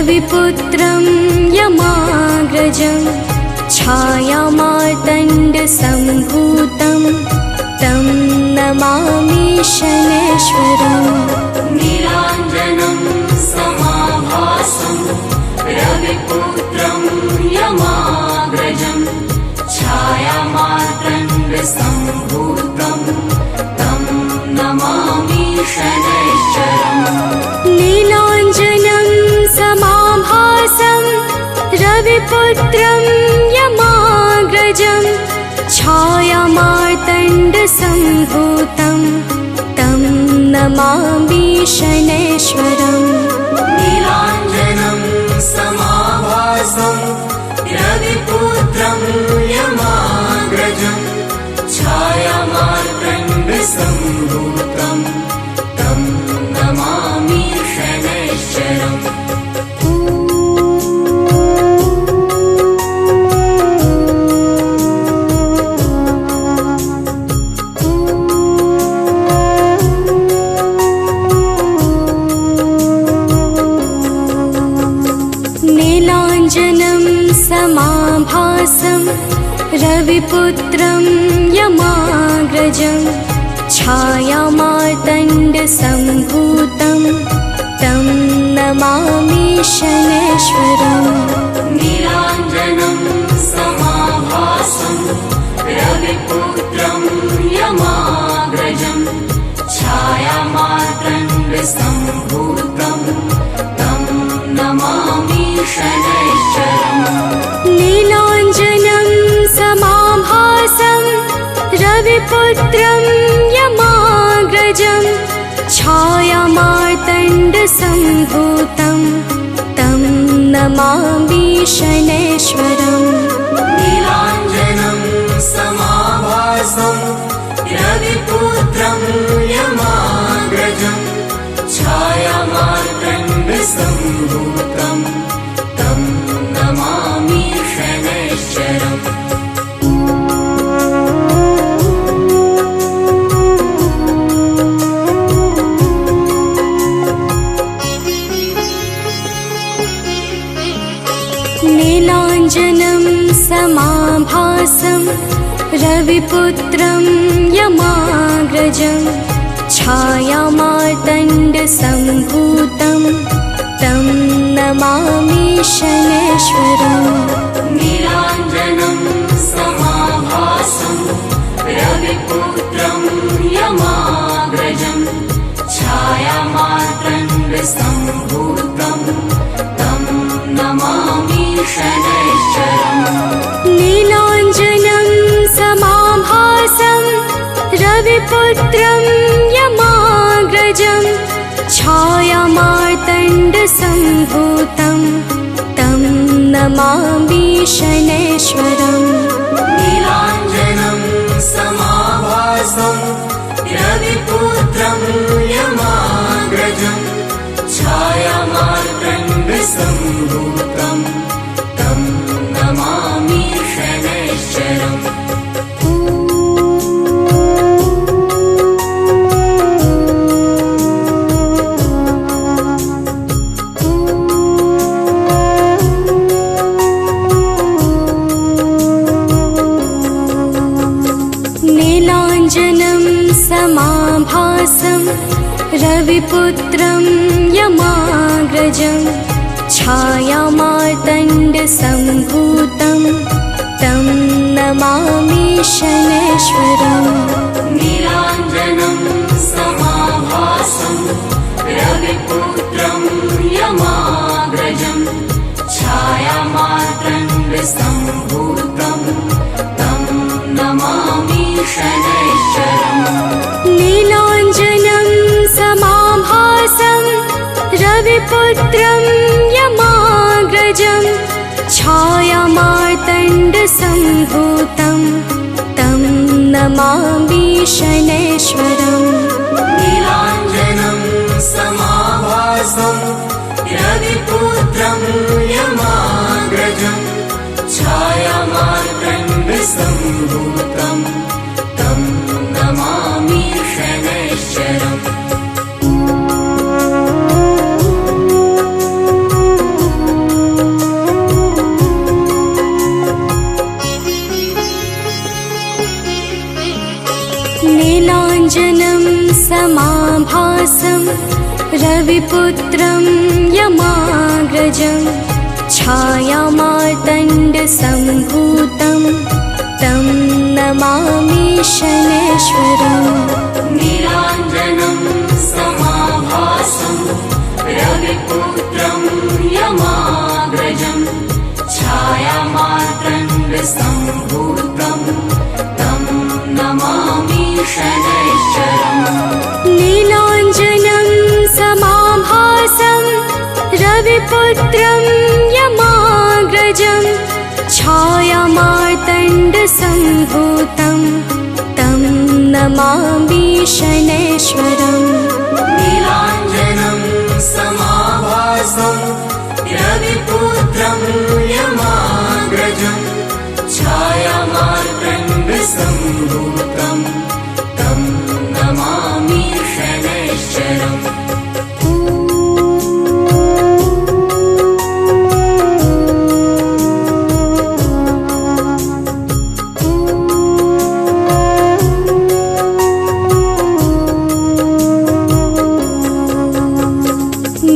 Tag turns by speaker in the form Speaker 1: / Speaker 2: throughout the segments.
Speaker 1: रविपुत्रं यमाग्रजं छायामार्तण्डसम्भूतं तं नमामि शनैश्वरम्।
Speaker 2: नीलाञ्जनं समाभासं रविपुत्रं यमाग्रजं छायामार्तण्डसम्भूतं तं नमामि शनैश्वरम्।
Speaker 1: नीलाञ्जनं समाभासं रविपुत्रं यमाग्रजं छायामार्तण्डसम्भूतं तं नमामि शनैश्वरम्।
Speaker 2: नीलाञ्जनं समाभासं रविपुत्रं यमाग्रजं छायामार्तण्डसम्भूतं तं नमामि शनैश्वरम्।
Speaker 1: नीलाञ्जनं समाभासं रविपुत्रं यमाग्रजं छायामार्तण्डसम्भूतं तं नमामि शनैश्वरम्।
Speaker 2: नीलाञ्जनं समाभासं रविपुत्रं यमाग्रजं छायामार्तण्डसम्भूतं तं नमामि शनैश्वरम्।
Speaker 1: नीलाञ्जनं समाभासं रविपुत्रं यमाग्रजं छायामार्तण्डसम्भूतं तं नमामि शनैश्वरम्।
Speaker 2: नीलाञ्जनं समाभासं रविपुत्रं यमाग्रजं छायामार्तण्डसम्भूतं तं नमामि शनैश्वरम्।
Speaker 1: नीलाञ्जनं समाभासं रविपुत्रं यमाग्रजं छायामार्तण्डसम्भूतं तं नमामि शनैश्वरम्।
Speaker 2: नीलाञ्जनं समाभासं रविपुत्रं यमाग्रजं छायामार्तण्डसम्भूतं तं नमामि शनैश्वरम्।
Speaker 1: नीलाञ्जनं समाभासं रविपुत्रं यमाग्रजं छायामार्तण्डसम्भूतं तं नमामि शनैश्वरम्।
Speaker 2: नीलाञ्जनं समाभासं रविपुत्रं यमाग्रजं छायामार्तण्डसम्भूतं तं नमामि शनैश्वरम्।
Speaker 1: नीलाञ्जनं समाभासं रविपुत्रं यमाग्रजं छायामार्तण्डसम्भूतं तं नमामि शनैश्वरम्।
Speaker 2: नीलाञ्जनं समाभासं रविपुत्रं यमाग्रजं छायामार्तण्डसम्भूतं तं नमामि शनैश्वरम्।
Speaker 1: नीलाञ्जनं समाभासं रविपुत्रं यमाग्रजं छायामार्तण्डसम्भूतं तं नमामि शनैश्वरम्।
Speaker 2: नीलाञ्जनं समाभासं रविपुत्रं यमाग्रजं छायामार्तण्डसम्भूतं तं नमामि शनैश्वरम्।
Speaker 1: रविपुत्रं यमाग्रजं छायामार्तण्डसम्भूतं तं नमामि शनैश्वरम्
Speaker 2: नीलाञ्जनं समाभासं रविपुत्रं यमाग्रजं छायामार्तण्डसम्भूतं तं नमामि शनैश्वरम्
Speaker 1: नीलाञ्जनं समाभासं रविपुत्रं यमाग्रजं छायामार्तण्डसम्भूतं तं नमामि शनैश्वरम्
Speaker 2: नीलाञ्जनं समाभासं रविपुत्रं यमाग्रजं छायामार्तण्डसम्भूतं तं नमामि शनैश्वरम्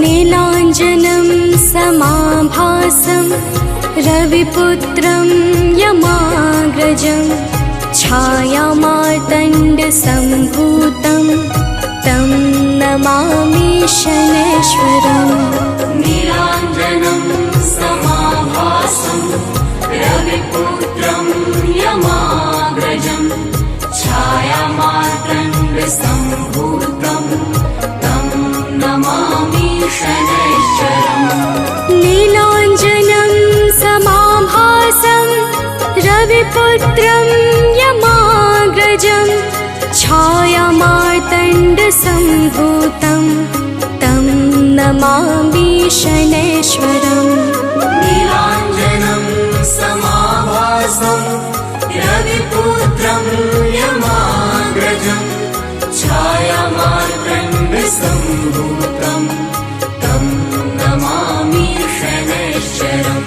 Speaker 1: नीलाञ्जनं समाभासं रविपुत्रं यमाग्रजं छायामार्तण्डसम्भूतं तं नमामि शनैश्वरम्
Speaker 2: नीलाञ्जनं समाभासं रविपुत्रं यमाग्रजं छायामार्तण्डसम्भूतं तं नमामि शनैश्वरम्
Speaker 1: नीलाञ्जनं समाभासं रविपुत्रं यमाग्रजं छायामार्तण्डसम्भूतं तं नमामि शनैश्वरम्
Speaker 2: नीलाञ्जनं समाभासं रविपुत्रं यमाग्रजं छायामार्तण्डसम्भूतं तं नमामि शनैश्वरम्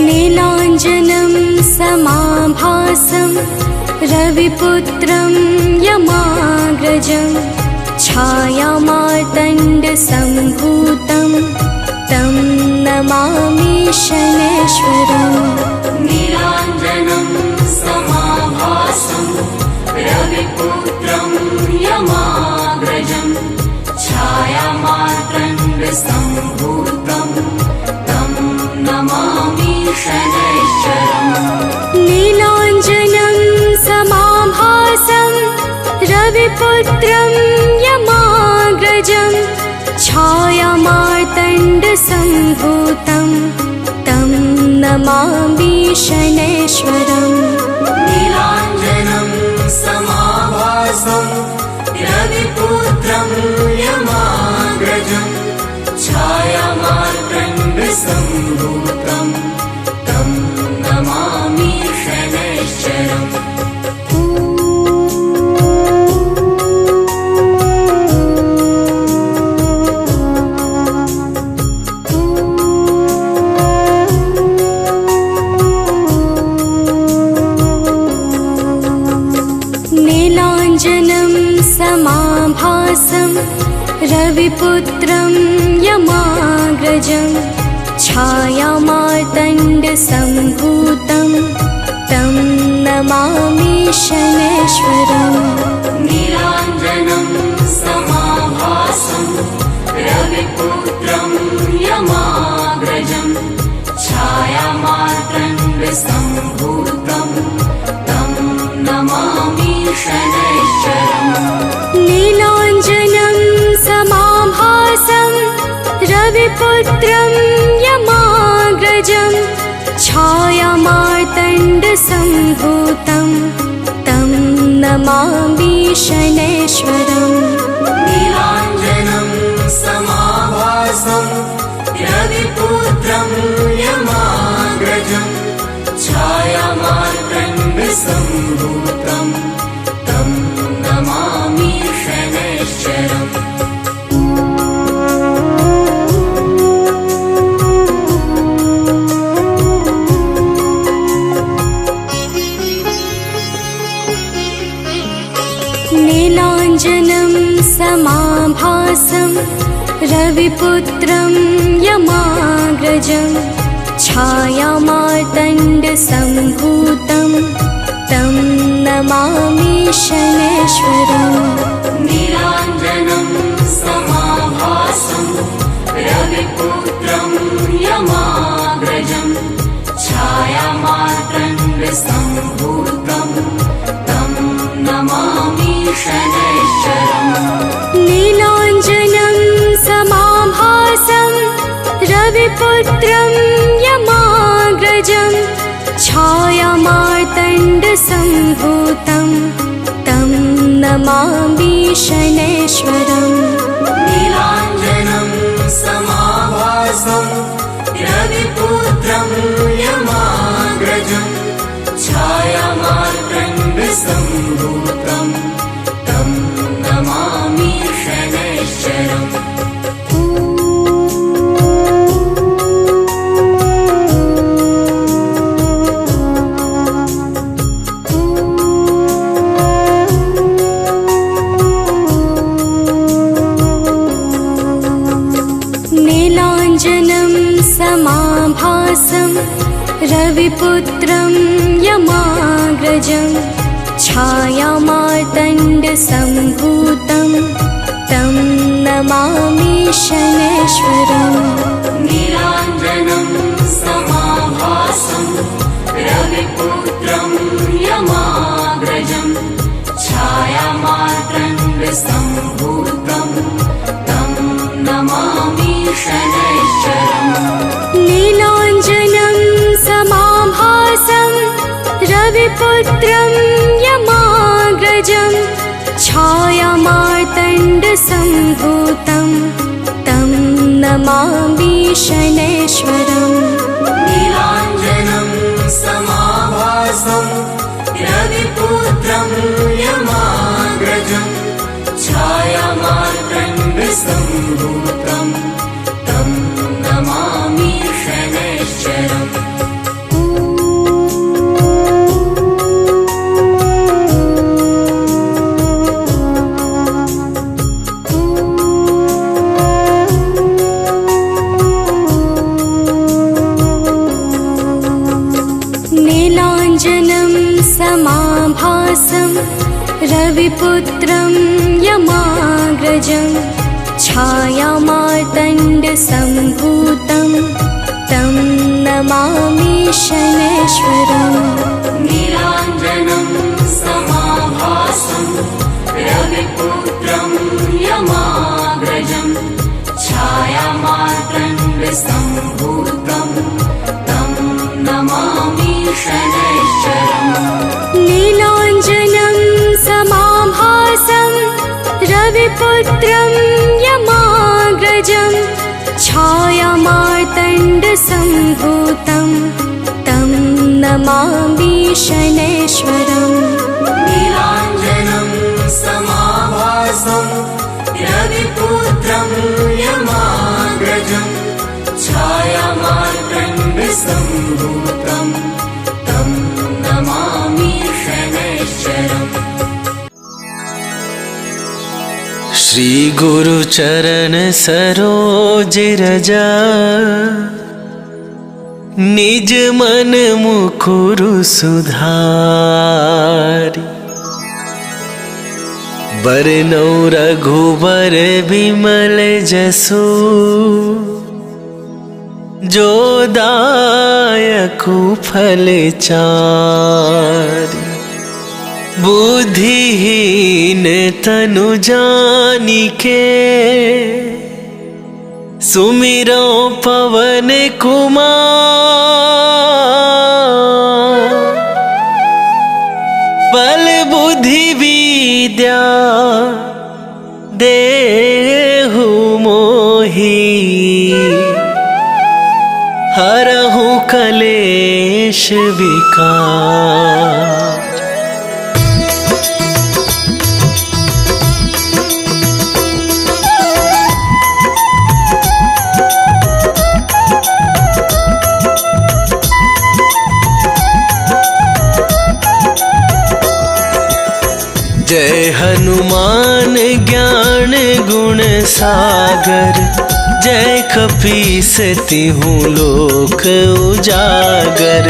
Speaker 1: नीलाञ्जनं समाभासं रविपुत्रं यमाग्रजं छायामार्तण्डसम्भूतं तं नमामि शनैश्वरम्
Speaker 2: नीलाञ्जनं समाभासं रविपुत्रं यमाग्रजं छायामार्तण्डसम्भूतं तं नमामि शनैश्वरम्
Speaker 1: नीलाञ्जनं समाभासं रविपुत्रं यमाग्रजं छायामार्तण्डसम्भूतं तं नमामि शनैश्वरम्
Speaker 2: नीलाञ्जनं समाभासं रविपुत्रं यमाग्रजं छायामार्तण्डसम्भूतं तं नमामि शनैश्वरम्
Speaker 1: नीलाञ्जनं समाभासं रविपुत्रं यमाग्रजं छायामार्तण्डसम्भूतं तं नमामि शनैश्वरम्
Speaker 2: नीलाञ्जनं समाभासं रविपुत्रं यमाग्रजं छायामार्तण्डसम्भूतं तं नमामि शनैश्वरम्
Speaker 1: नीलाञ्जनं समाभासं रविपुत्रं यमाग्रजं छायामार्तण्डसम्भूतं तं नमामि शनैश्वरम्
Speaker 2: नीलाञ्जनं समाभासं रविपुत्रं यमाग्रजं छायामार्तण्डसम्भूतं तं नमामि शनैश्वरम्
Speaker 1: समाभासं रविपुत्रं यमाग्रजं छायामार्तण्डसम्भूतं तं नमामि शनैश्वरम्।
Speaker 2: नीलाञ्जनं समाभासं रविपुत्रं यमाग्रजं छायामार्तण्डसम्भूतं तं नमामि शनैश्वरम्।
Speaker 1: नीलाञ्जनं समाभासं रविपुत्रं यमाग्रजं छायामार्तण्डसम्भूतं तं नमामि शनैश्वरम्।
Speaker 2: नीलाञ्जनं समाभासं रविपुत्रं यमाग्रजं छायामार्तण्डसम्भूतं तं नमामि शनैश्वरम्।
Speaker 1: नीलाञ्जनं समाभासं रविपुत्रं यमाग्रजं छायामार्तण्डसम्भूतं तं नमामि शनैश्वरम्।
Speaker 2: नीलाञ्जनं समाभासं रविपुत्रं यमाग्रजं छायामार्तण्डसम्भूतं तं नमामि शनैश्वरम्।
Speaker 1: नीलाञ्जनं समाभासं रविपुत्रं यमाग्रजं छायामार्तण्डसम्भूतं तं नमामि शनैश्वरम्।
Speaker 2: नीलाञ्जनं समाभासं रविपुत्रं यमाग्रजं छायामार्तण्डसम्भूतं तं नमामि शनैश्वरम्।
Speaker 1: नीलाञ्जनं समाभासं रविपुत्रं यमाग्रजं छायामार्तण्डसम्भूतं तं नमामि शनैश्वरम्।
Speaker 2: नीलाञ्जनं समाभासं रविपुत्रं यमाग्रजं छायामार्तण्डसम्भूतं तं नमामि शनैश्वरम्।
Speaker 1: नीलाञ्जनं समाभासं रविपुत्रं यमाग्रजं छायामार्तण्डसम्भूतं तं नमामि शनैश्वरम्।
Speaker 2: नीलाञ्जनं समाभासं रविपुत्रं यमाग्रजं छायामार्तण्डसम्भूतं तं नमामि शनैश्वरम्।
Speaker 3: श्री गुरु चरण सरोज रजा निज मन मुकुरु सुधारि बरनौ रघुबर बिमल जसु जो दायकु फल चारि बुद्धिहीन तनु जानिके सुमिरो पवन कुमार बल बुद्धि विद्या देहु मोहि हरहु कलेश विकार। जय हनुमान ज्ञान गुण सागर, जय कपीस तिहु लोक उजागर।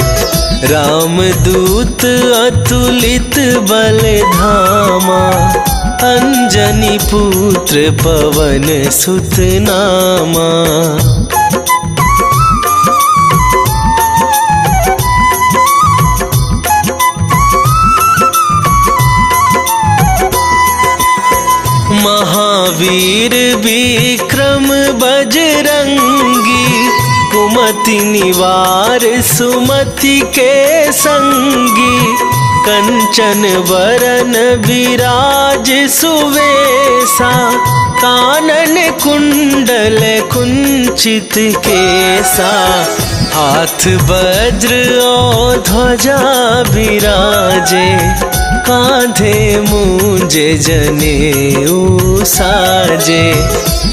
Speaker 3: रामदूत अतुलित बल धामा, अंजनी पुत्र पवन सुत नामा। महावीर विक्रम बजरंगी, कुमति निवार सुमति के संगी। कंचन वरन विराज सुवेसा, कानन कुंडल कुंचित केसा। हाथ वज्र और ध्वजा विराजे, कांधे मूंजे जनेऊ साजे।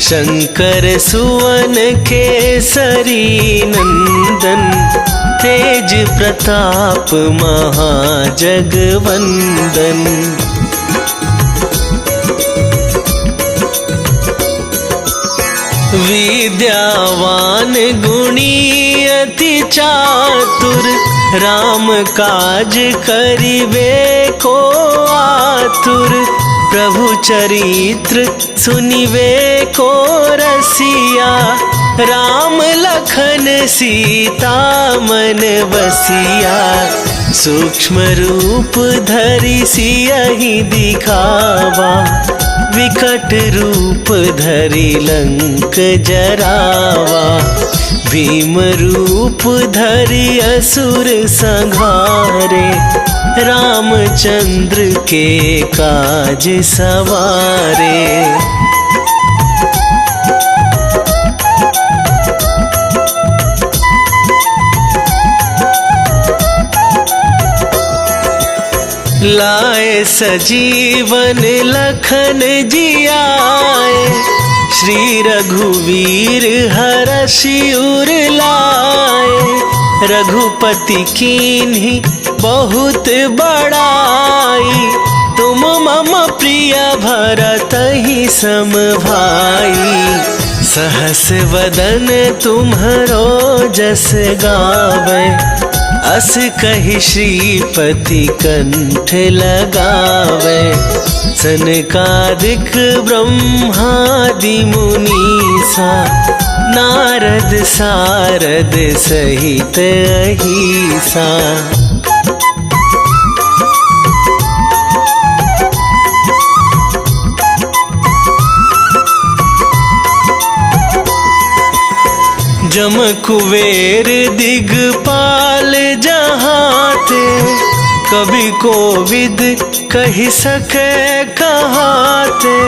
Speaker 3: शंकर सुवन केसरी नंदन, तेज प्रताप महाजगवंदन। विद्यावान गुणी अति चातुर, राम काज करिबे को आतुर। प्रभु चरित्र सुनिबे को रसिया, राम लखन सीता मन बसिया। सूक्ष्म रूप धरि सियहि दिखावा, विकट रूप धरि लंक जरावा। भीम रूप धरि असुर संहारे, रामचंद्र के काज सवारे। लाए सजीवन लखन जियाए, श्री रघुवीर हरषि उर लाए। रघुपति कीन्ही बहुत बड़ाई, तुम मम प्रिय भरतहि सम भाई। सहस वदन तुम्हरो जस गावे, अस कहि श्रीपति कंठ लगावे। सनकादिक ब्रह्मादि मुनीसा, नारद सारद सहित अहिसा। जम कुबेर दिगपाल जहाते, कभी कोविद कहि सके कहाते।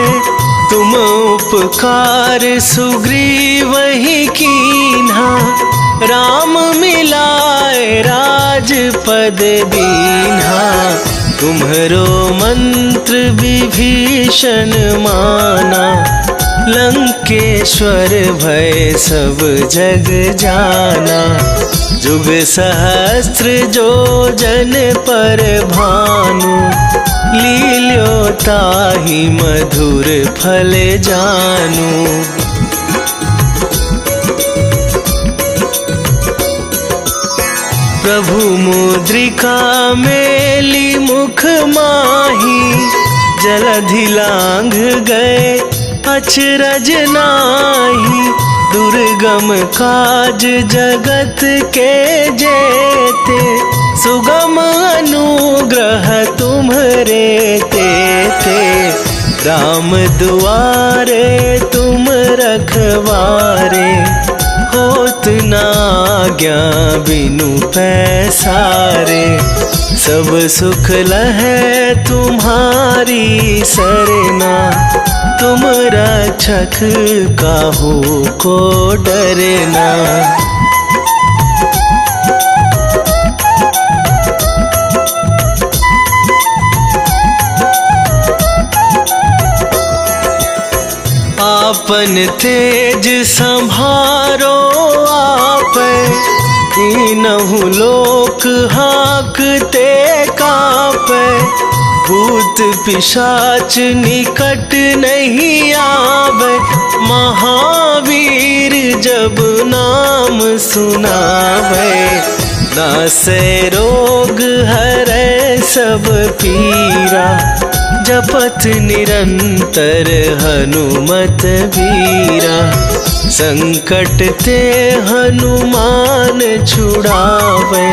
Speaker 3: तुम उपकार सुग्रीवहि कीन्हा, राम मिलाए राजपद दीन्हा। तुम्हरो मंत्र विभीषण माना, लंकेश्वर भय सब जग जाना। जुग सहस्त्र जो जन पर भानु, लील्यो ताहि मधुर फल जानू। प्रभु मुद्रिका मेली मुख माही, जलधि लांघ गए अचरज नाही। दुर्गम काज जगत के जेते, सुगम अनुग्रह तुम्हरे तेते। राम दुआरे तुम रखवारे, होत न आज्ञा बिनु पैसारे। सब सुख लहै तुम्हारी सरना, तुम रक्षक काहू को डरना। आपन तेज संभारो आप, तीनहु लोक हाकते कापे। भूत पिशाच निकट नहीं आवे, महावीर जब नाम सुनावे। नासे रोग हरै सब पीरा, जपत निरंतर हनुमत वीरा। संकट ते हनुमान छुड़ावे,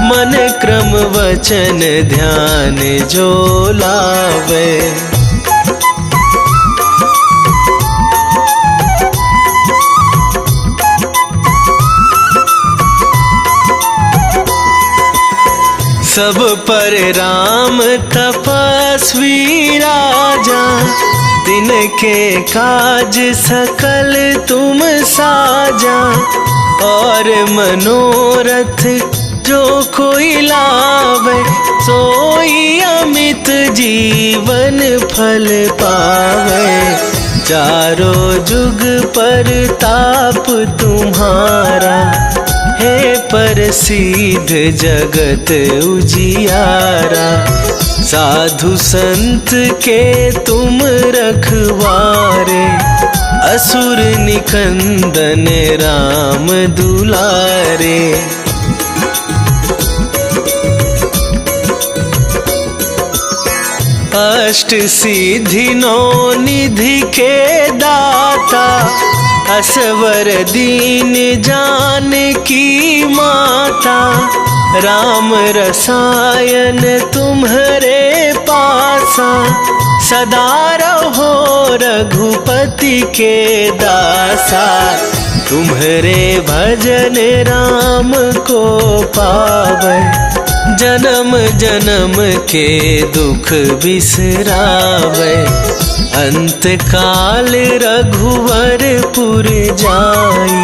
Speaker 3: मन क्रम वचन ध्यान जो लावे। सब पर राम तपस्वी राजा, तिनके काज सकल तुम साजा। और मनोरथ जो कोई लावे, सोई अमित जीवन फल पावे। चारों जुग पर ताप तुम्हारा, हे प्रसिद्ध जगत उजियारा। साधु संत के तुम रखवारे, असुर निकंदन राम दुलारे। अष्ट सिद्धि नौ निधि के दाता, असवर दीन जानकी माता। राम रसायन तुम्हारे पासा, सदा रहो रघुपति के दासा। तुम्हारे भजन राम को पावे, जन्म जन्म के दुख बिसरावे। अंत काल रघुवरपुर जाई,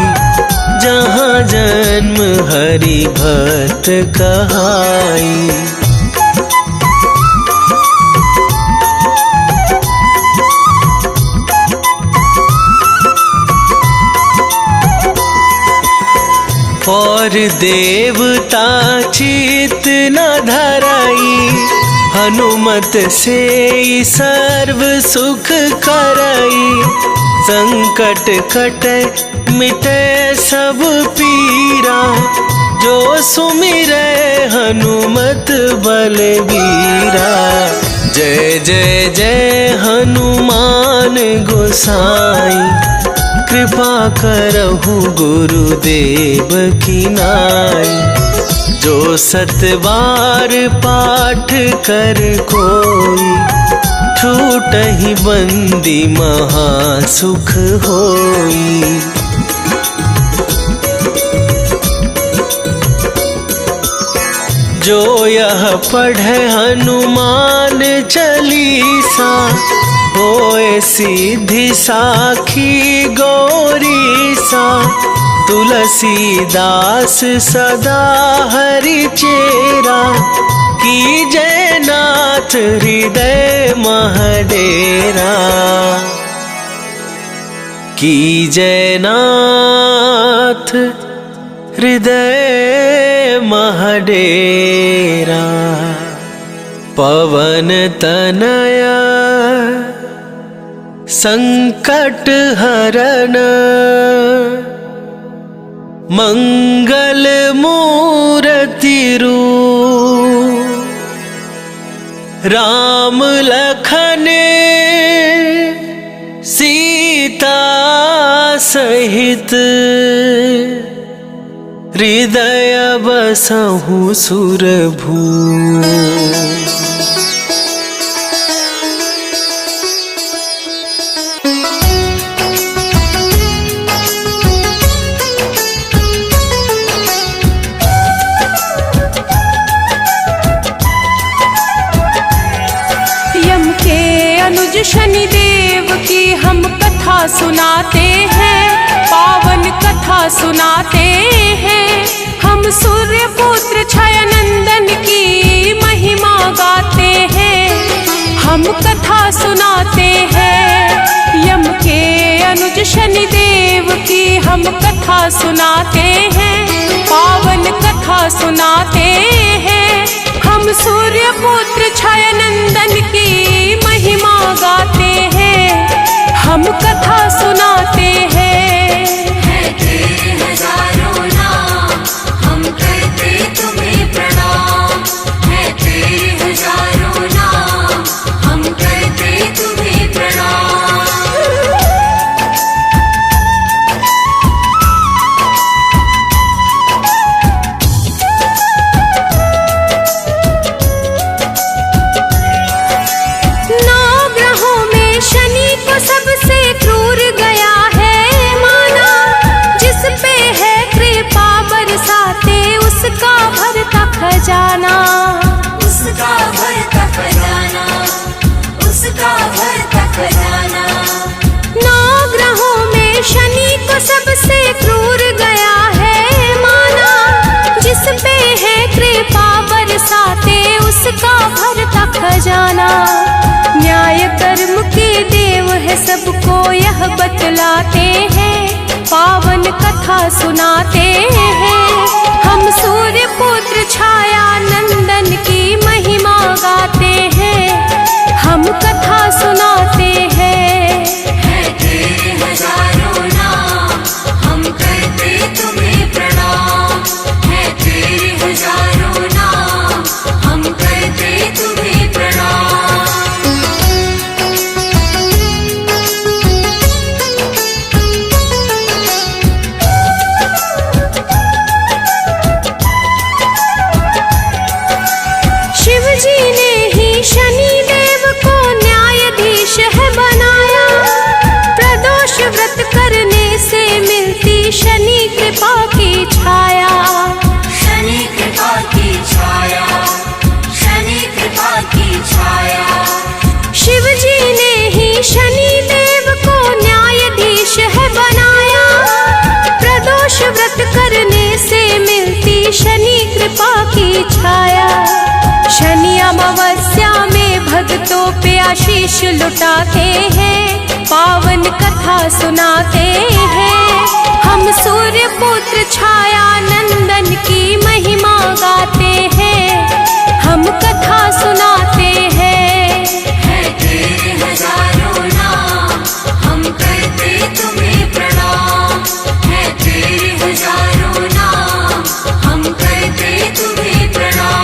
Speaker 3: जहाँ जन्म हरि भक्त कहाई। और देवता चित न धराई, हनुमत से सर्व सुख करई। संकट कटे मिटे सब पीरा, जो सुमिरै हनुमत बलबीरा। जय जय जय हनुमान गोसाई, कृपा करहु गुरुदेव की नाई। जो सत बार पाठ कर कोई, छूटहि बंदी महा सुख होई। जो यह पढ़े हनुमान चालीसा, होए सिद्धि साखी गौरीसा। तुलसीदास सदा हरि चेरा, कीजय नाथ हृदय महडेरा। कीजय नाथ हृदय महडेरा। पवन तनया संकट हरन, मंगल मूर्ति रूप। राम लखन सीता सहित, हृदय बसहु सुरभू।
Speaker 4: शनिदेव की हम कथा सुनाते हैं, पावन कथा सुनाते हैं। हम सूर्य पुत्र छाया नंदन की महिमा गाते हैं। हम कथा सुनाते हैं, यम के अनुज शनिदेव की हम कथा सुनाते हैं, पावन कथा सुनाते हैं। हम सूर्य पुत्र छाया नंदन खजाना।
Speaker 2: उसका भरता खजाना, उसका भरता खजाना।
Speaker 1: नौ ग्रहों में शनि को सबसे क्रूर गया है माना, जिस पे है कृपा बरसाते उसका भरता खजाना। न्याय कर्म के देव है सबको यह बतलाते हैं, पावन कथा सुनाते हैं। हम सूर्य पुत्र छाया नंदन की महिमा गाते हैं, हम कथा सुनाते हैं।
Speaker 2: है तेरे हजारों नाम, हम करते तुम्हें प्रणाम। है तेरे हजारों नाम, हम करते तुम्हें प्रणाम।
Speaker 1: शिव जी ने ही शनि देव को न्यायाधीश है बनाया, प्रदोष व्रत करने से मिलती शनि कृपा की छाया।
Speaker 2: शनि कृपा की छाया, शनि कृपा की छाया।
Speaker 1: शिव जी ने ही शनि देव को न्यायाधीश है बनाया, प्रदोष व्रत करने से मिलती शनि कृपा की छाया। शनि अमावस्या में भक्तों पे आशीष लुटाते हैं, पावन कथा सुनाते हैं। हम सूर्य पुत्र छाया नंदन की महिमा गाते हैं, हम कथा सुनाते हैं।
Speaker 2: है तेरे हजारों नाम, हम करते तुम्हें प्रणाम। है तेरे हजारों नाम, हम करते तुम्हें प्रणाम।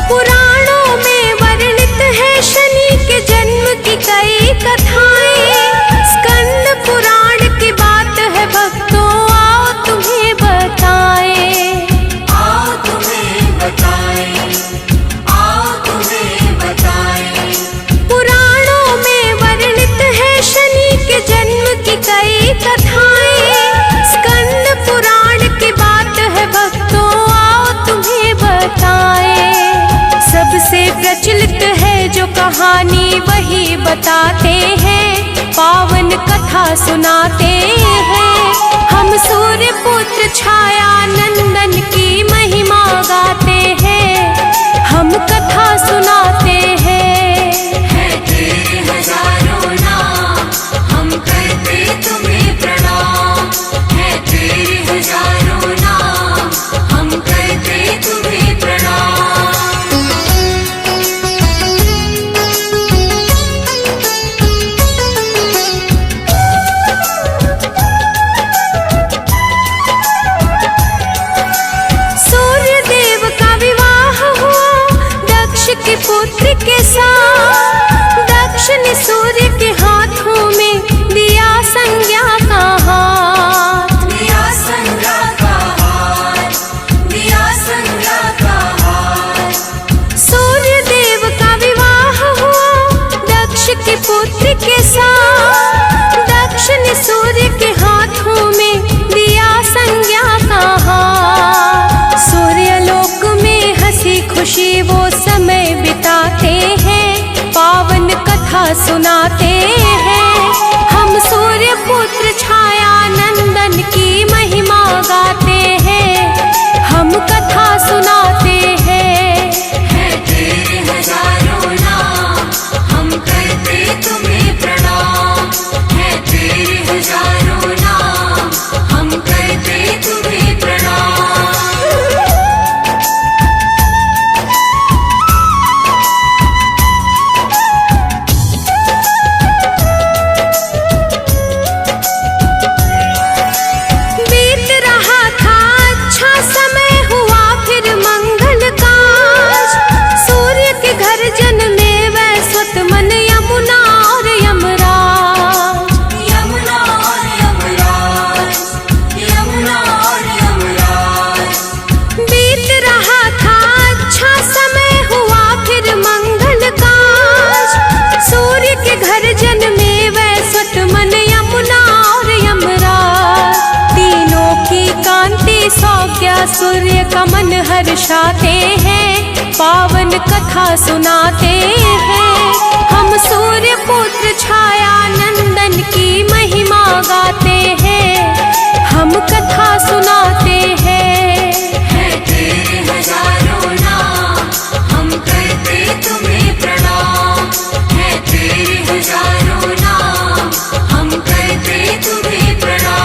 Speaker 1: पुराणों में वर्णित है शनि के जन्म की कई कथाएं, स्कंद पुराण की बात है भक्तों आओ तुम्हें बताएं।
Speaker 2: आओ तुम्हें बताएं, आओ तुम्हें बताएं।
Speaker 1: पुराणों में वर्णित है शनि के जन्म की कई कथाएं, स्कंद पुराण की बात है भक्तों आओ तुम्हें बताएं। सबसे प्रचलित है जो कहानी वही बताते हैं, पावन कथा सुनाते हैं। हम सूर्य पुत्र छाया नंदन की महिमा गाते हैं, हम कथा सुनाते हैं।
Speaker 2: है तेरे हजारों नाम, हम करते तुम्हें प्रणाम। है तेरे हजारों नाम, हम करते तुम्हें प्रणाम।
Speaker 1: सूर्य देव का
Speaker 4: बरसाते हैं, पावन कथा सुनाते हैं। हम सूर्य पुत्र छाया नंदन की महिमा गाते हैं, हम कथा सुनाते हैं।
Speaker 2: है तेरे हजारों नाम, हम करते तुम्हें प्रणाम। है तेरे हजारों नाम, हम करते तुम्हें प्रणाम।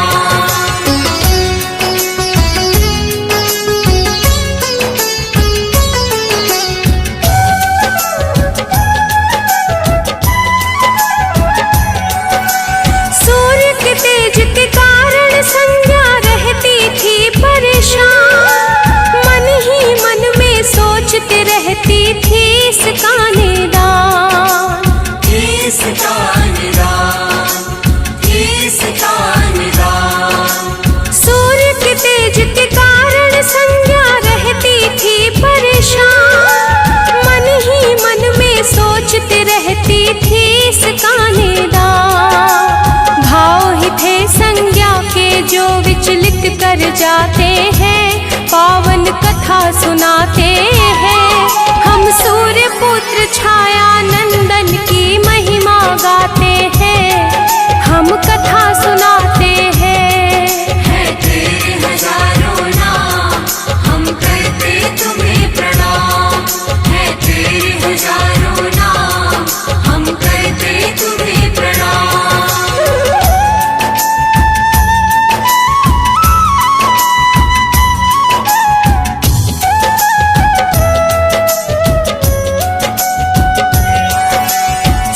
Speaker 1: सूर्य के तेज के कारण संज्ञा रहती थी परेशान, मन ही मन में सोचती रहती थी इसका निदान।
Speaker 2: इसका निदान, इसका निदान।
Speaker 1: सूर्य के तेज के कारण संज्ञा रहती थी परेशान, मन ही मन में सोचती रहती थी इसका निदान। भाव ही थे संज्ञा के जो विचलित कर जाते हैं, पावन कथा सुनाते हैं। हम सूर्य पुत्र छाया नंदन की महिमा गाते हैं, हम कथा सुनाते हैं।
Speaker 2: है तेरे हजारों नाम, हम करते तुम्हें प्रणाम। है तेरे हजारों नाम, हम करते तुम्हें प्रणाम।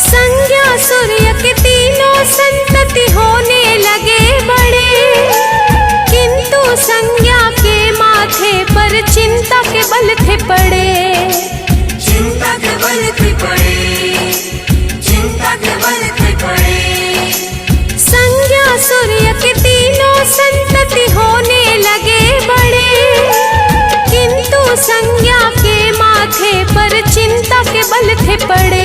Speaker 1: संज्ञा सूर्य के तीनों संतति होने लगे बड़े, किंतु संज्ञा के माथे पर चिंता के बल थे पड़े।
Speaker 2: चिंता के बल थे पड़े, चिंता के बल थे पड़े।
Speaker 1: संज्ञा सूर्य के तीनों संतति होने लगे बड़े, किंतु संज्ञा के माथे पर चिंता के बल थे पड़े।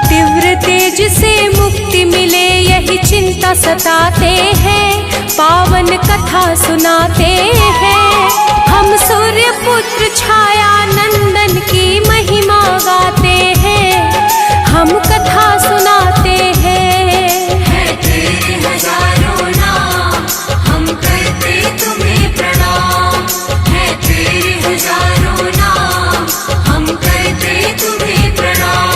Speaker 1: तीव्र तेज से मुक्ति मिले यही चिंता सताते हैं, पावन कथा सुनाते हैं। हम सूर्य पुत्र छाया नंदन की महिमा गाते हैं, हम कथा सुनाते हैं।
Speaker 2: है तेरे हजारों नाम, हम करते तुम्हें प्रणाम। है तेरे हजारों नाम, हम करते तुम्हें प्रणाम।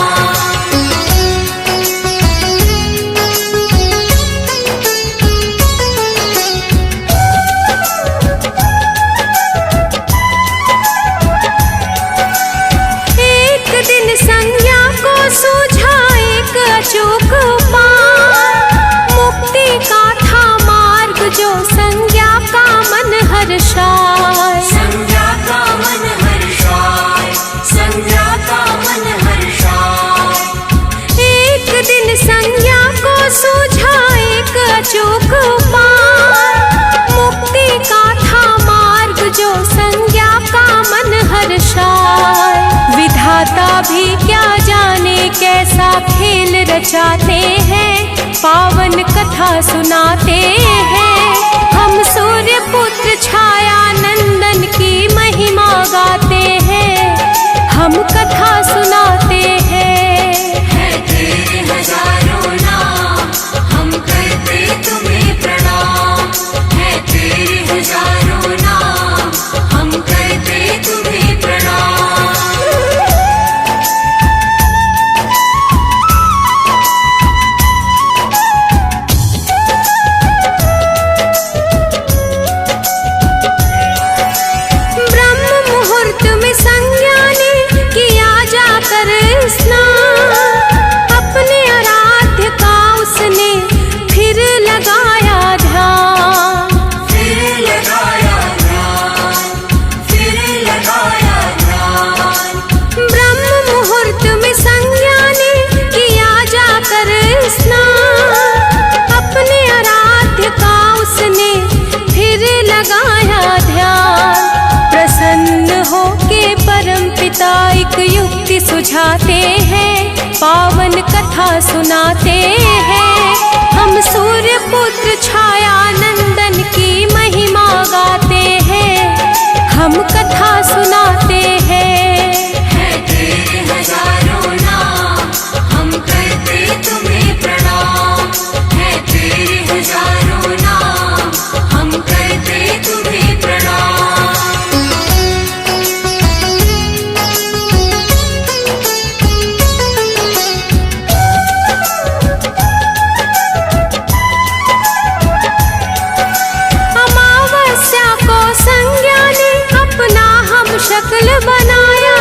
Speaker 1: एक दिन संज्ञा को सूझा एक अचूक उपाय, मुक्ति का था मार्ग जो संज्ञा का मन हर्षाए।
Speaker 2: संज्ञा का मन हर्षाए, संज्ञा का मन हर्षाए।
Speaker 1: एक दिन संज्ञा को सूझा एक अचूक उपाय, मुक्ति का था मार्ग जो संज्ञा का मन हर्षाए। विधाता भी क्या जाने कैसा खेल रचाते हैं, पावन कथा सुनाते हैं। हम सूर्य पुत्र छाया नंदन की महिमा गाते हैं, हम कथा सुनाते हैं।
Speaker 2: है तेरे हजारों नाम, हम करते तुम्हें प्रणाम। है तेरे हजारों नाम, हम करते तुम्हें प्रणाम।
Speaker 1: ब्रह्म मुहूर्त में संज्ञा ने किया जाकर स्नान, अपने आराध्य का उसने फिर लगाया ध्यान।
Speaker 2: फिर लगाया ध्यान, फिर लगाया ध्यान।
Speaker 1: ब्रह्म मुहूर्त में संज्ञा ने किया जाकर स्नान, अपने आराध्य का उसने फिर लगाया ध्यान। प्रसन्न होके परम पिता एक युक्ति सुझाते हैं, पावन कथा सुनाते हैं। हम सूर्य पुत्र छाया नंदन की महिमा गाते हैं, हम कथा
Speaker 2: हजारों नाम, हम करते तुम्हें प्रणाम। है तेरे हजारों नाम, हम करते तुम्हें प्रणाम।
Speaker 1: अमावस्या को संज्ञा ने अपना हम शक्ल बनाया,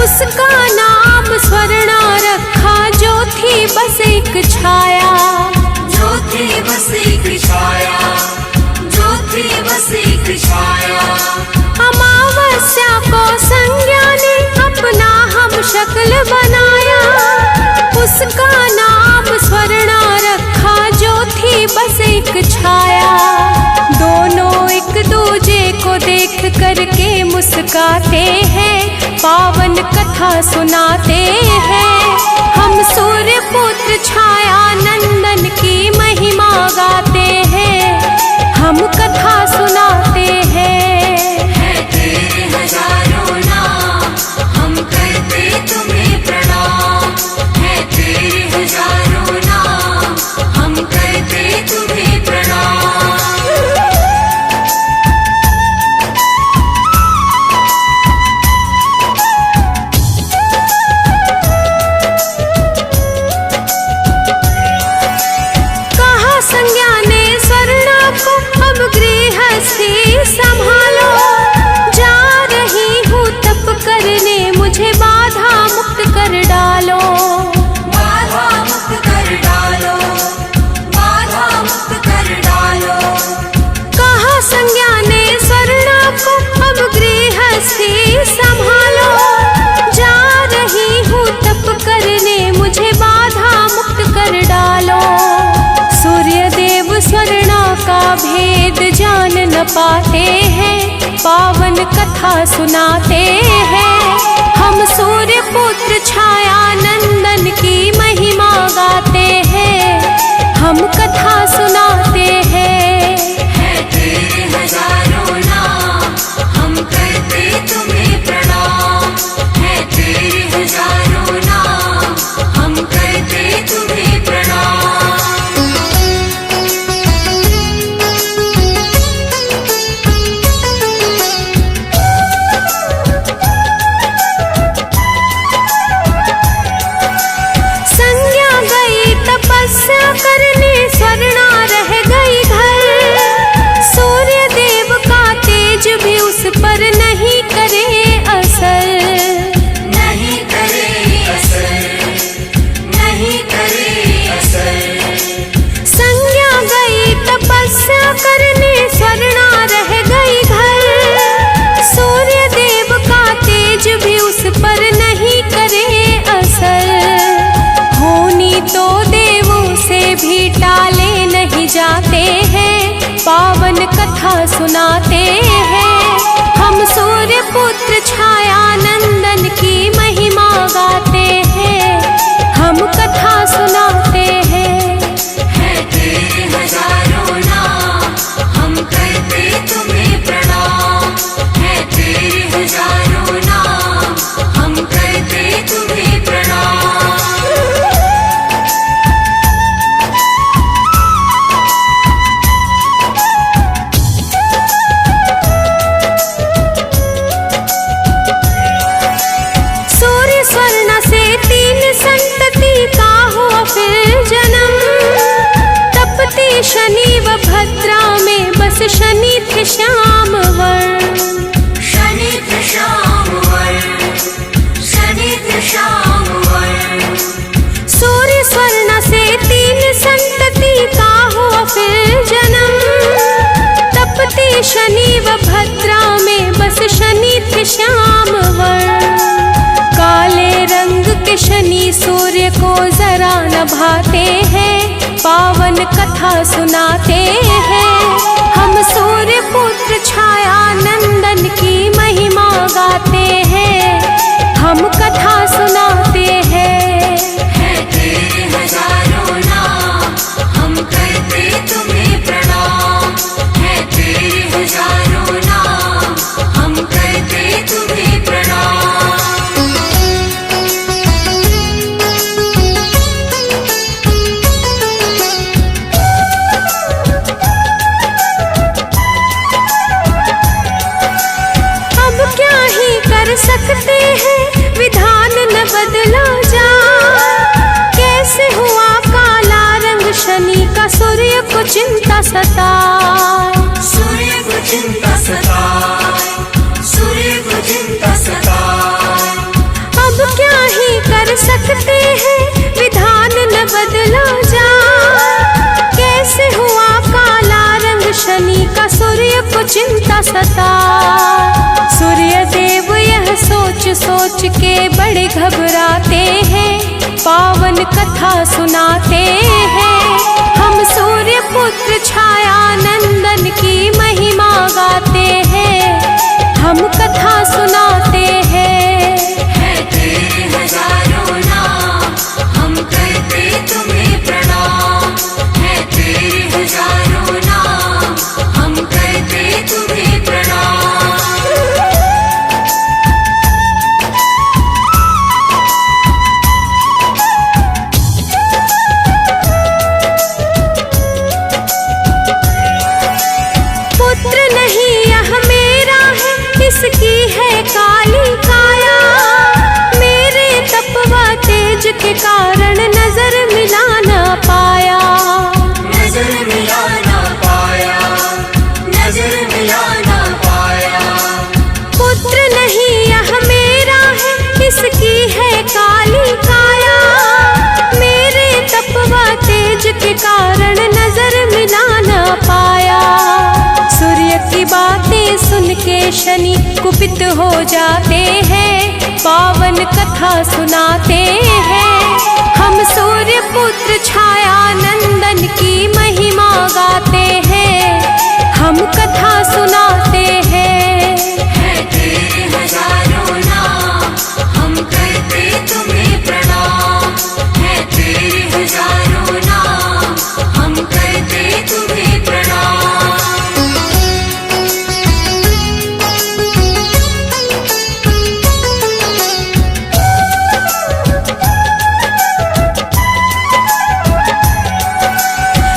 Speaker 1: उसका नाम स्वर्णा रखा, जो थी बस एक छाया।
Speaker 2: जो थी बस एक छाया, जो थी बस एक छाया।
Speaker 1: अमावस्या को संज्ञा ने अपना हम शक्ल बनाया, उसका नाम स्वर्णा रखा, जो थी बस एक छाया। दोनों एक दूजे को देख करके मुस्काते हैं, पावन कथा सुनाते हैं। हम सूर्य पुत्र छाया नंदन की महिमा गाते हैं, हम कथा सुनाते हैं।
Speaker 2: है तेरे हजारों नाम, हम करते तुम्हें प्रणाम। है तेरे हजारों नाम, हम करते तुम्हें प्रणाम।
Speaker 1: कहा संज्ञा ने स्वर्णा को, अब गृहस्थी संभालो, जा रही हूँ तप करने, मुझे बाधा मुक्त कर डालो।
Speaker 2: बाधा मुक्त कर डालो, बाधा मुक्त कर डालो।
Speaker 1: कहा संज्ञा ने स्वर्णा को, अब गृहस्थी संभालो, जा रही हूँ तप करने, मुझे बाधा मुक्त कर डालो। सूर्य देव स्वर्णा का भेद जान न पाते हैं, पावन कथा सुनाते हैं। हम सूर्य पुत्र छाया नंदन की महिमा गाते हैं, हम कथा सुनाते हैं।
Speaker 2: है तेरे हजारों नाम, हम करते तुम्हें प्रणाम। है तेरे हजारों नाम, हम करते तुम्हें प्रणाम।
Speaker 1: संज्ञा गई तपस्या करने, स्वर्णा रह गई घर। सूर्य देव का तेज भी उस पर नहीं करे असर।
Speaker 2: नहीं करे असर, नहीं करे असर।
Speaker 1: संज्ञा गई तपस्या करने, स्वर्णा रह गई घर। सूर्य देव का तेज भी उस पर नहीं करे असर। होनी तो देवों से भी टाले नहीं जाते हैं, पावन कथा सुनाते हैं। हम सूर्य पुत्र छाया नंदन की महिमा गाते हैं, हम कथा सुनाते हैं।
Speaker 2: है तेरे हजारों नाम, हम करते तुम्हें प्रणाम। है तेरे हजारों नाम, हम करते तुम्हें प्रणाम।
Speaker 1: सूर्य स्वर्णा से 3 संतति का हुआ फिर जन्म। तपती शनि व भद्रा में बस शनि थे श्याम वर्ण।
Speaker 2: शनि थे श्याम वर्ण, शनि थे श्याम वर्ण।
Speaker 1: सूर्य स्वर्णा से 3 संतति का हुआ फिर जन्म। तपती शनि व भद्रा में बस शनि थे श्याम वर्ण। काले रंग के शनि सूर्य को जरा न भाते हैं, पावन कथा सुनाते हैं। हम सूर्य पुत्र छाया नंदन की महिमा गाते हैं, हम कथा सुनाते हैं।
Speaker 2: है तेरे हजारों नाम, हम करते तुम्हें प्रणाम। है तेरे हजारों नाम, हम करते तुम्हें प्रणाम।
Speaker 1: सताए।
Speaker 2: सूर्य को चिंता सताए, सूर्य को चिंता सताए।
Speaker 1: अब क्या ही कर सकते हैं, विधान न बदला जाए। कैसे हुआ काला रंग शनि का, सूर्य को चिंता सताए। सूर्य देव यह सोच सोच के बड़े घबराते हैं, पावन कथा सुनाते हैं। हम सूर्य पुत्र छाया नंदन की महिमा गाते हैं, हम कथा सुनाते हैं।
Speaker 2: है तेरे हजारों नाम, हम करते तुम्हें प्रणाम। है तेरे हजारों नाम, हम करते तुम्हें प्रणाम।
Speaker 1: पुत्र नहीं यह मेरा है, इसकी है काली काया। मेरे तपवा तेज के कारण नजर मिला न पाया।
Speaker 2: नजर मिला ना पाया, नजर मिला ना पाया।
Speaker 1: पुत्र नहीं यह मेरा है, इसकी है काली काया। मेरे तपवा तेज के कारण नजर मिला न पाया। सूर्य की बातें सुन के शनि कुपित हो जाते हैं, पावन कथा सुनाते हैं। हम सूर्य पुत्र छाया नंदन की महिमा गाते हैं, हम कथा सुनाते हैं।
Speaker 2: है तेरे हजारों नाम, हम करते तुम्हें प्रणाम। है तेरे हजारों नाम, हम करते तुम्हें प्रणाम।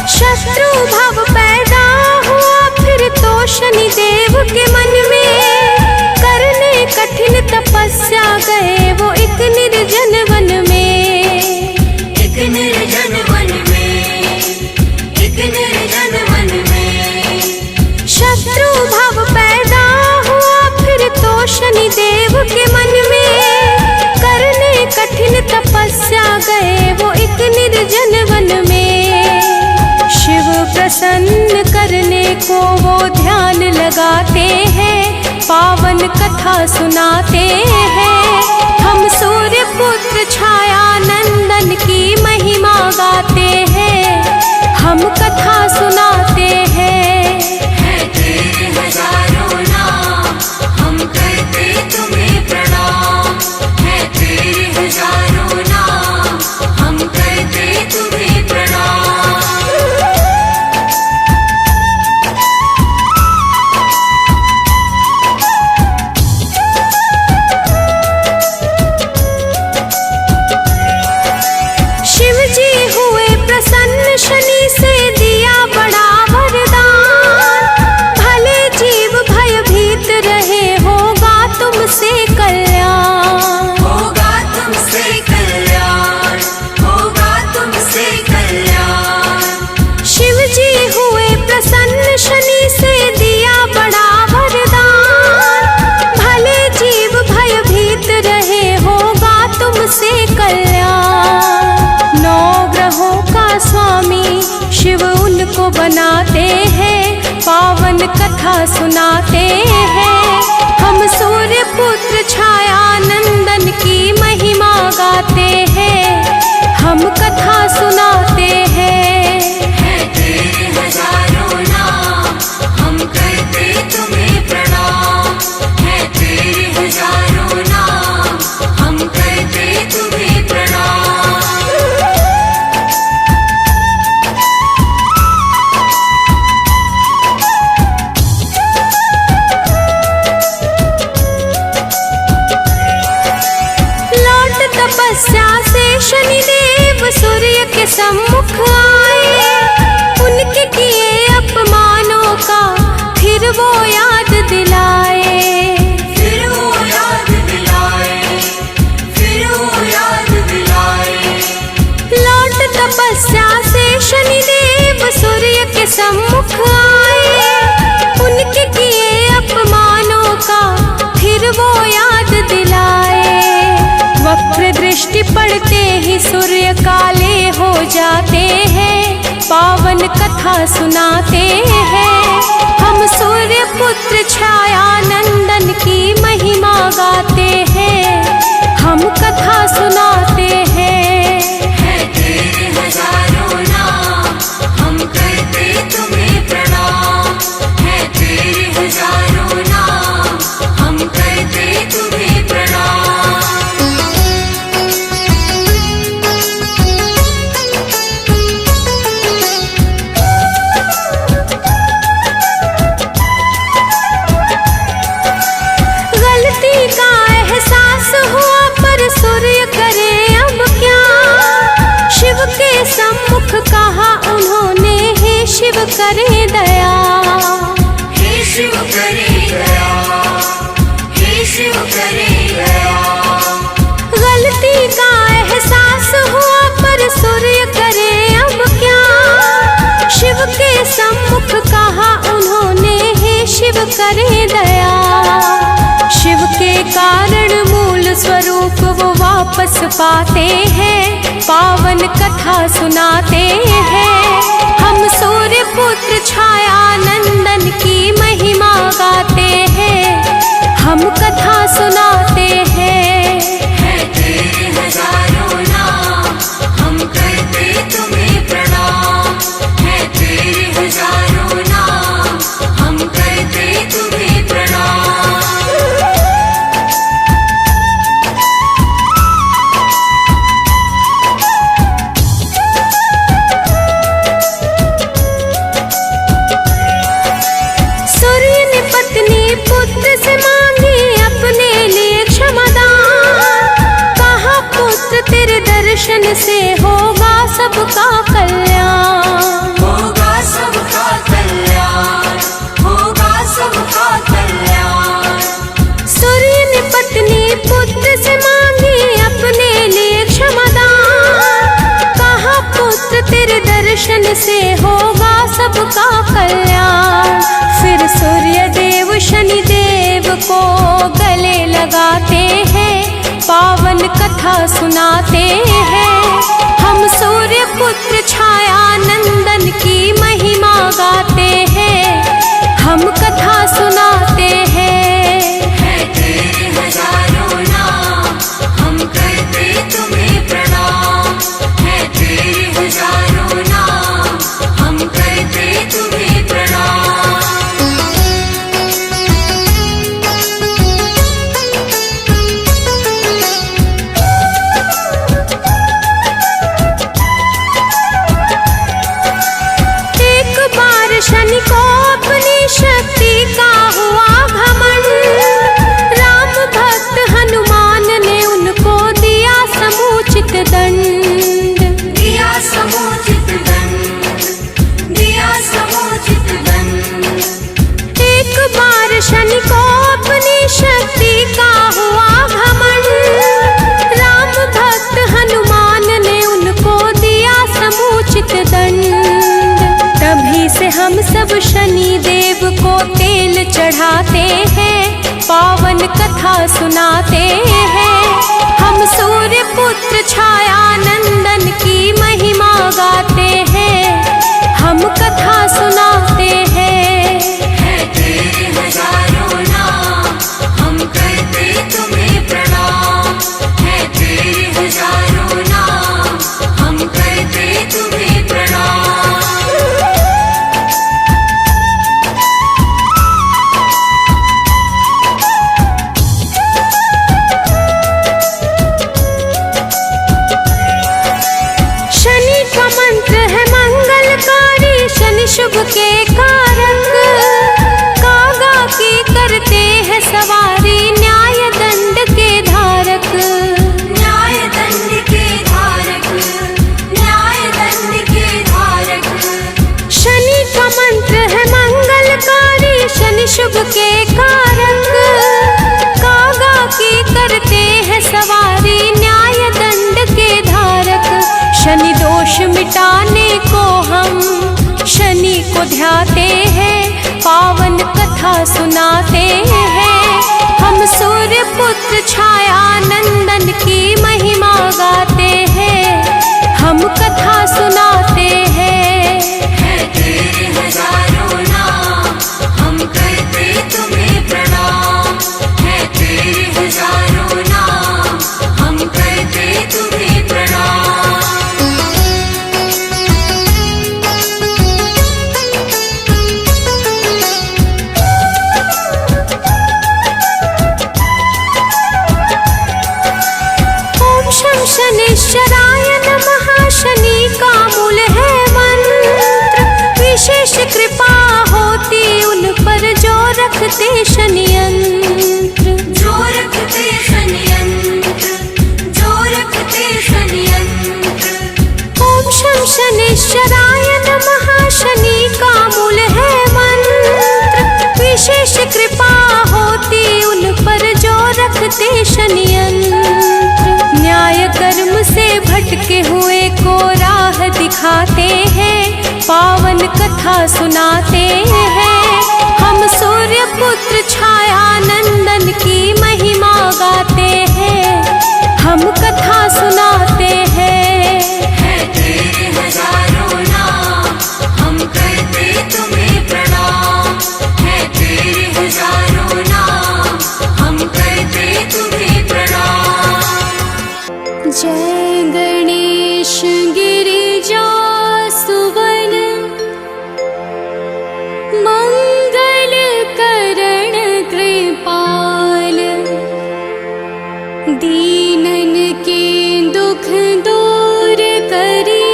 Speaker 1: शत्रु भाव पैदा हुआ फिर तो शनि देव के मन में। करने कठिन तपस्या गए वो एक निर्जन वन में।
Speaker 2: एक निर्जन वन में, एक निर्जन वन में।
Speaker 1: शत्रु भाव पैदा हुआ फिर तो शनि देव के मन में। करने कठिन तपस्या गए वो एक निर्जन वन में। शिव प्रसन्न करने को वो ध्यान लगाते हैं, पावन कथा सुनाते हैं। हम सूर्य पुत्र छाया नंदन की महिमा गाते हैं, हम कथा सुनाते हैं।
Speaker 2: है तेरे हजारों नाम, हम करते तुम्हें प्रणाम। है तेरे हजारों नाम, हम करते तुम्हें प्रणाम।
Speaker 1: शिव जी हुए प्रसन्न शनि से, दिया बड़ा वरदान। भले जीव भयभीत रहे, होगा तुमसे कल्याण।
Speaker 2: होगा तुमसे कल्याण, होगा तुमसे कल्याण।
Speaker 1: शिव जी हुए प्रसन्न शनि से, दिया बड़ा वरदान। भले जीव भयभीत रहे, होगा तुमसे कल्याण। नौ ग्रहों का स्वामी शिव उनको बनाते हैं, पावन कथा सुनाते हैं। हम सूर्य पुत्र छाया नंदन की महिमा गाते हैं, हम कथा सुनाते हैं।
Speaker 2: है तेरे हजारों नाम, हम करते तुम्हें प्रणाम। है तेरे हजारों नाम, हम करते तुम्हें प्रणाम।
Speaker 1: लौट तपस्या से शनि देव सूर्य के सम्मुख आए। उनके किए अपमानों का फिर वो याद दिलाए।
Speaker 2: फिर वो याद दिलाए, फिर वो याद दिलाए।
Speaker 1: लौट तपस्या से शनि देव सूर्य के सम्मुख पड़ते ही सूर्य काले हो जाते हैं, पावन कथा सुनाते हैं। हम सूर्य पुत्र छाया नंदन की महिमा गाते हैं, हम कथा सुनाते हैं।
Speaker 2: है तेरे हजारों नाम, हम करते तुम्हें प्रणाम। है तेरे हजारों नाम, हम करते तुम्हें प्रणाम।
Speaker 1: गलती का एहसास हुआ पर सूर्य करे अब क्या, शिव के सम्मुख कहा उन्होंने, हे शिव करे दया।
Speaker 2: हे शिव करे दया, हे शिव करे दया।
Speaker 1: गलती का एहसास हुआ पर सूर्य करे अब क्या, शिव के सम्मुख कहा उन्होंने, हे शिव करे दया। शिव के कारण मूल स्वरूप वो वापस पाते हैं, पावन कथा सुनाते हैं। हम सूर्य पुत्र छाया नंदन की महिमा गाते हैं, हम कथा सुनाते हैं।
Speaker 2: है तेरे हजारों नाम, हम करते तुम्हें प्रणाम। है तेरे हजारों नाम, हम करते तुम्हें प्रणाम।
Speaker 1: सूर्य ने पत्नी पुत्र से मांगी अपने लिए क्षमादान, कहा पुत्र तेरे दर्शन से होगा सबका कल्याण।
Speaker 2: होगा सबका कल्याण, होगा सबका कल्याण।
Speaker 1: सूर्य ने पत्नी पुत्र से मांगी अपने लिए क्षमादान, कहा पुत्र तेरे दर्शन से होगा सबका कल्याण। फिर सूर्य देव शनि देव को गले लगाते हैं, पावन कथा सुनाते हैं। हम सूर्य पुत्र छाया नंदन की महिमा गाते हैं, हम कथा सुनाते हैं।
Speaker 2: है तेरे हजारों नाम, हम करते तुम्हें प्रणाम। है तेरे हजारों नाम, हम करते तुम्हें प्रणाम।
Speaker 1: एक बार शनि को अपनी शक्ति का हुआ घमंड, राम भक्त हनुमान ने उनको दिया समुचित दंड।
Speaker 2: दिया समुचित दंड, दिया समुचित दंड।
Speaker 1: एक बार शनि को अपनी शक्ति का हुआ घमंड, राम भक्त हनुमान ने उनको दिया समुचित दंड। तभी से हम सब शनि देव को तेल चढ़ाते हैं, पावन कथा सुनाते हैं। हम सूर्य पुत्र छाया नंदन की महिमा गाते हैं, हम कथा सुनाते हैं।
Speaker 2: है तेरे हजारों नाम, हम करते तुम्हें प्रणाम। है तेरे हजारों नाम, हम करते तुम्हें प्रणाम।
Speaker 1: शनि का मंत्र है मंगलकारी, शनि शुभ के कारक, कागा की करते हैं सवारी, न्याय दंड के धारक।
Speaker 2: न्याय दंड के धारक, न्याय दंड के धारक।
Speaker 1: शनि का मंत्र है मंगलकारी, शनि शुभ के कारक, कागा की करते हैं सवारी, न्याय दंड के धारक। शनि दोष मिटाने को हम शनि को ध्याते हैं, पावन कथा सुनाते हैं। हम सूर्य पुत्र छाया नंदन की महिमा गाते शनिश्चराय नमः। शनि का मूल है मंत्र, विशेष कृपा होती उन पर जो रखते शनि यंत्र।
Speaker 2: जो रखते शनि यंत्र, जो रखते शनि यंत्र।
Speaker 1: ओम शं शनिश्चराय नमः। शनि का मूल है मंत्र, विशेष कृपा होती उन पर जो रखते शनि यंत्र। न्याय कर्म से भटके हुए को राह दिखाते हैं, पावन कथा सुनाते हैं। हम सूर्य पुत्र छाया नंदन की महिमा गाते हैं, हम कथा सुनाते हैं।
Speaker 2: है तेरे हजारों नाम, हम करते तुम्हें प्रणाम। है तेरे हजारों नाम, हम करते तुम्हें प्रणाम।
Speaker 1: जय गणेश गिरिजा सुवन, मंगल करण कृपाल। दीनन के दुख दूर करी,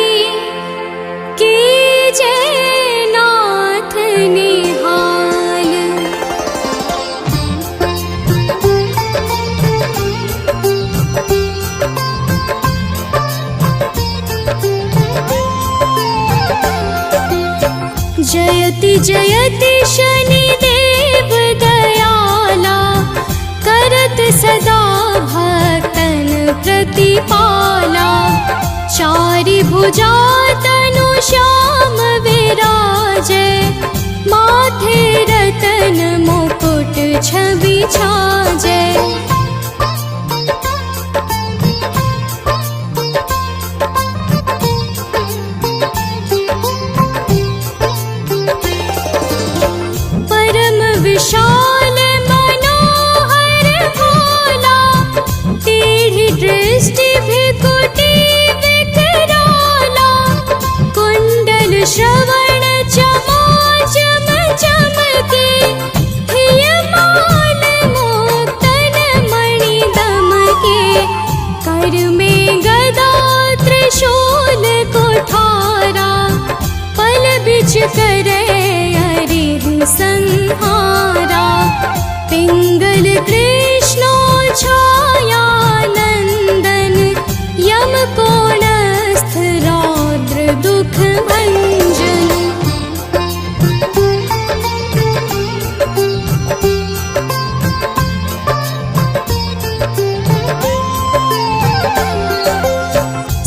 Speaker 1: कीजय नाथ निहाल। जयति जयति शनिदेव दयाला, करत सदा भक्तन प्रतिपाला। चारि भुजा तनु श्याम विराजे, माथे रतन मुकुट छवि छाजे। विशाल मनोहर भोला, टेढ़ी दृष्टि भृकुटी विकराला। कुंडल श्रवण चमाचम चमके, हियमाल मुक्तन मणि दमके। कर में गदा त्रिशूल कुठारा, पल बिच करे अरिह संहारा। पिंगल कृष्णो छाया नंदन, यम कोणस्थ रौद्र दुख भंजन।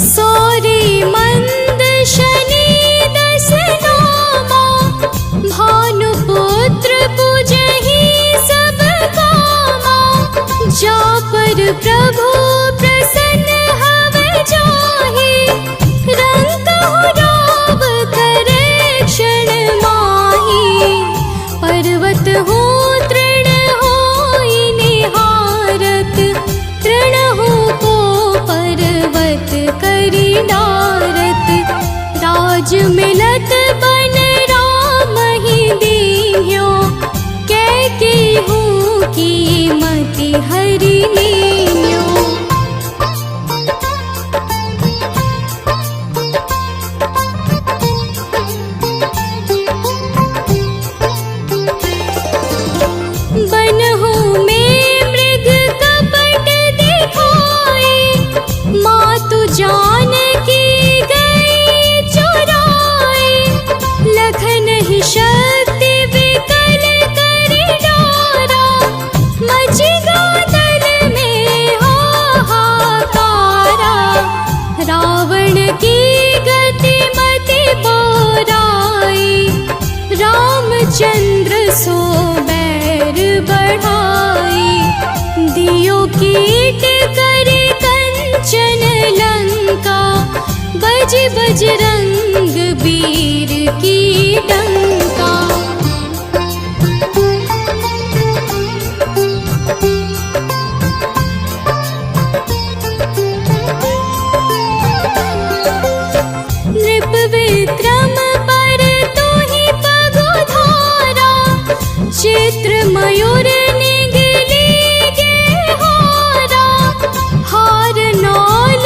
Speaker 1: सौरी मंद शनि दस नामा, भानुपुत्र पूजहि सब कामा। जा पर प्रभु प्रसन्न हव जाहि, रंकहु राव करे क्षण माहि। पर्वत हो तृण होई निहारत, तृणहु को पर्वत करि डारत। राज मिलत बन राम ही दीन्यो, कैकेयी की मति हरि लीन्यो। बनहु में मृग कपट दिखाए, मातु जानकी गई चुराए। लखन ही शक्ति विकल करि डारा, मचि गादल में हाहाकारा। रावण की गति मति बोराई, रामचंद्र सो बैर बढ़ाई। दियो कीट करि कंचन लंका, बजि बजरंग वीर की डंका। नृप विक्रम पर तो ही पगुधारा, चित्र मयूर निगली गे हारा। हार नौल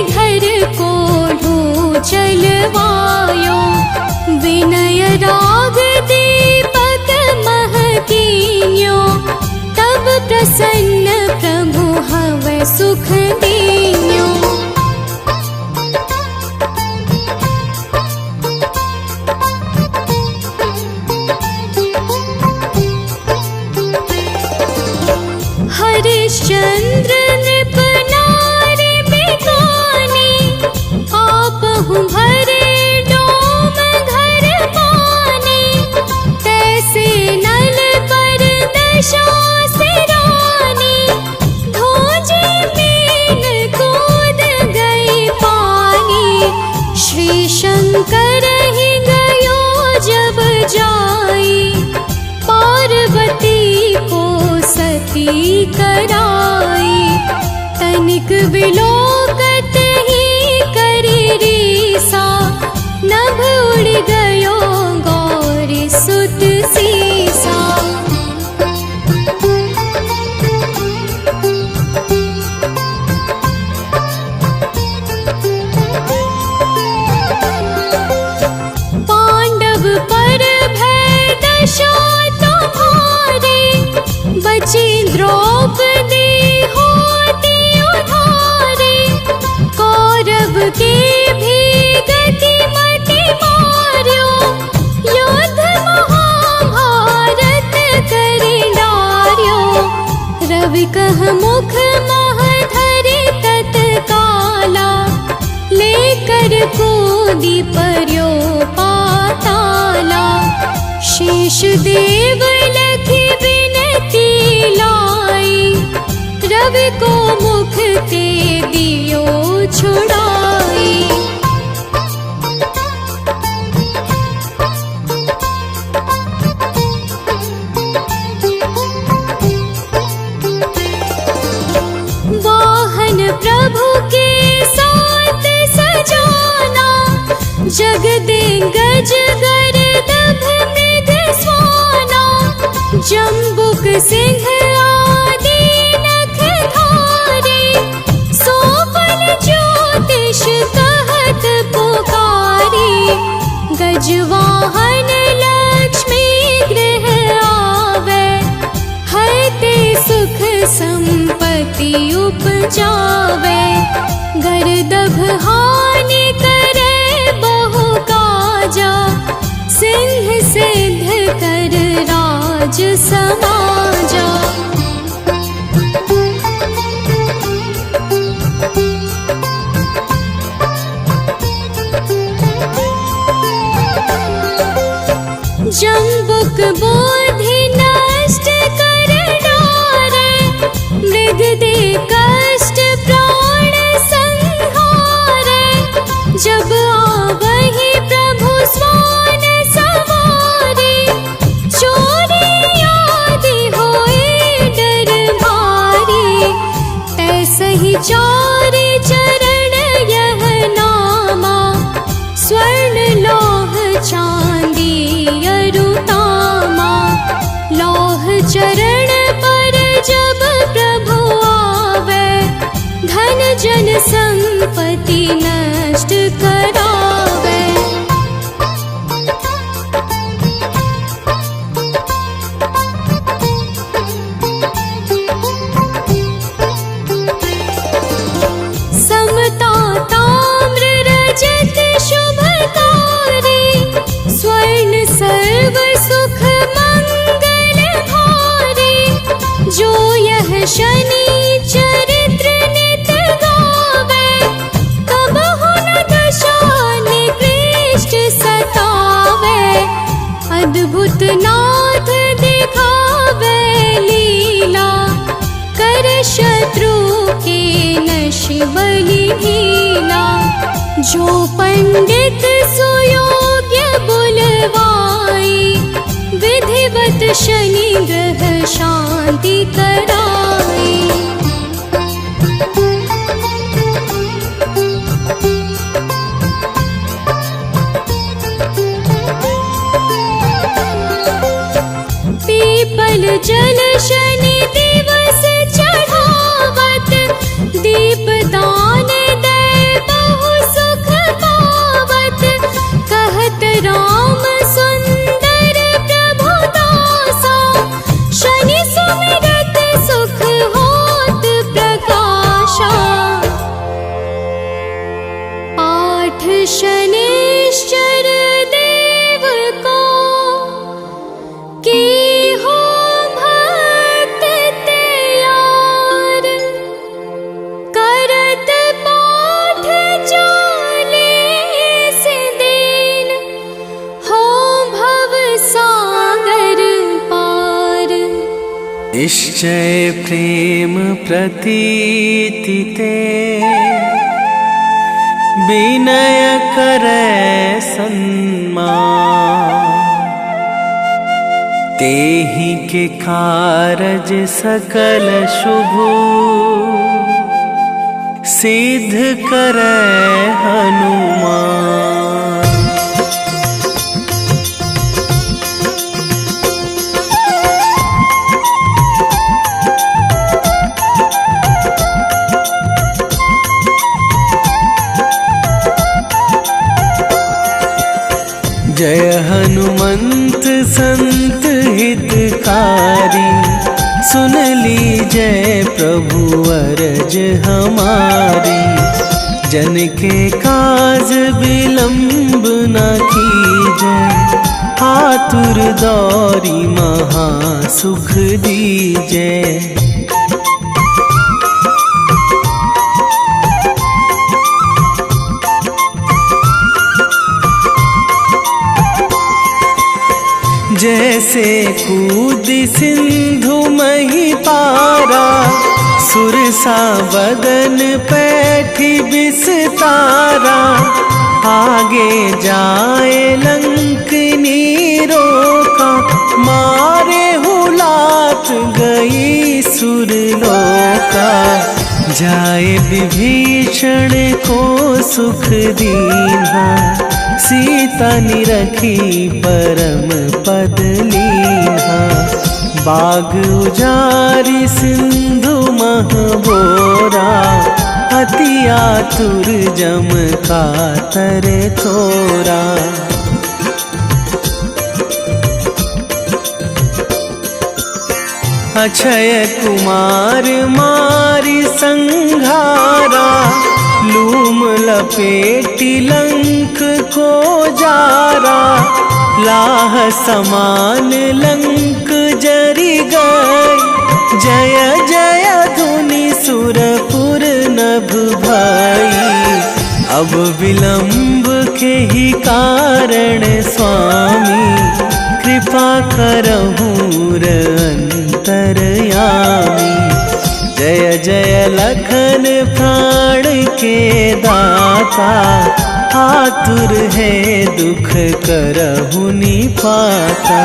Speaker 1: श्रीधर को चलवायो, विनय राग दीपक महकीन्यो, तब प्रसन्न प्रभु हवै सुख दीन्यो। हरिश्चंद्र नृप नारी बिकानी, आपहु भरे डोम घर पानी, तैसे नल पर दशा सिरानी, धोजे मीन कूद गई पानी, श्री शंकर ही गयो जब जाई, पार्वती को सती कराई, तनिक विलोकत ही करी रीसा, नभ उड़ गयो गौरी सुत सीसा। पांडव पर भय दशा तुम्हारे, बची द्रौपदी होती उधारे, कौरव के भी गति मति मार्यो, युद्ध महाभारत करि डार्यो, रवि कह मुख मह धरि तत्काला, लेकर कूदि पर्यो पाताला, शेष देव लखि बिनती लाई, रवि को मुख ते दियो छुड़ाई। वाहन प्रभु के साथ सजाना, जग दे गज गर्दभ मृग स्वाना, जम्बुक सिंह आदि नख धारे, सोफल ज्योतिष कहत पुकारे, गजवाहन लक्ष्मी गृह आवे, हरते सुख संपत्ति उपजावे, गर्दभ हानि करे बहु काजा, सिंह सिद्ध कर राज समाजा। जम्बुक बोधि नष्ट कर डारे, मृग दे कष्ट प्राण संहारे, जब आवहि प्रभु स्वान सवारे, चोरी आदि होए डर भारी, तैसहि चारि चरण यह नामा, स्वर्ण लौह चांदी अरुतामा, लौह चरण पर जब प्रभु आवे, धन जन संपत्ति नष्ट करावे। समता ताम्र रजत शुभकारी, स्वर्ण सर्व सुख मंगल भारी, जो यह शनि चरित्र नित गावे, तब हुन दशा निकृष्ट सतावे, अद्भुत नाथ दिखावे लीला, कर शत्रु के नश बलि ढीला, जो पंडित सुयोग्य बुलवाई, विधिवत शनि ग्रह शांति कराई। पीपल जल शनि दिवस चढ़ावत, दीप दान दे शनिश्चर देव को की हो भक्त तैयार, करत पाठ चालीस दिन हो भव सागर पार।
Speaker 3: निश्चय प्रेम प्रतीति ते विनय करे सन्मान, तेहि के कारज सकल शुभ सिद्ध करे हनुमान। जय हनुमंत संत हितकारी, सुन लीजय प्रभु अरज हमारी। जन के काज विलंब न कीजय, आतुर दौरी महा सुख दीजय। जैसे कूद सिंधु मही पारा, सुरसा बदन पैठी बिस्तारा। आगे जाए लंकनी रोका, मारे हुलात गई सुरलोका। जाए विभीषण को सुख दीन्हा, सीता निरखी परम पद लीन्हा। बाग उजारी सिंधु महबोरा, अति आतुर जम कातर थोरा। अक्षय कुमार मारी संघारा, लूम लपेटी लंक को जारा। लाह समान लंक जरी गई, जय जय धुनि सुरपुर नभ भई। अब विलंब के ही कारण स्वामी, कृपा करहु अंतरयामी। जय जय लखन प्राण के दाता, आतुर है दुख करहु निपाता।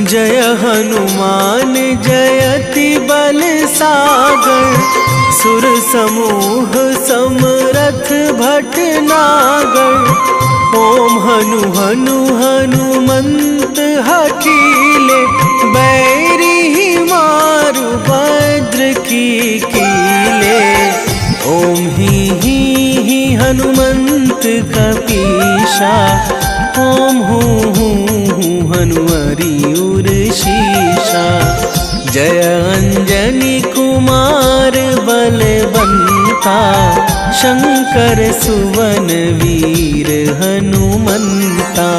Speaker 3: जय हनुमान जयति बल सागर, सुर समूह समरथ भटनागर। ओम हनु हनु हनुमंत हठीले, बैरी मारु भद्र की कीले। ओम ही हनुमंत कपीशा, ओम हूँ हनुमरी उर शीशा। जय अंजनी कुमार बलवंता, शंकर सुवन वीर हनुमंता।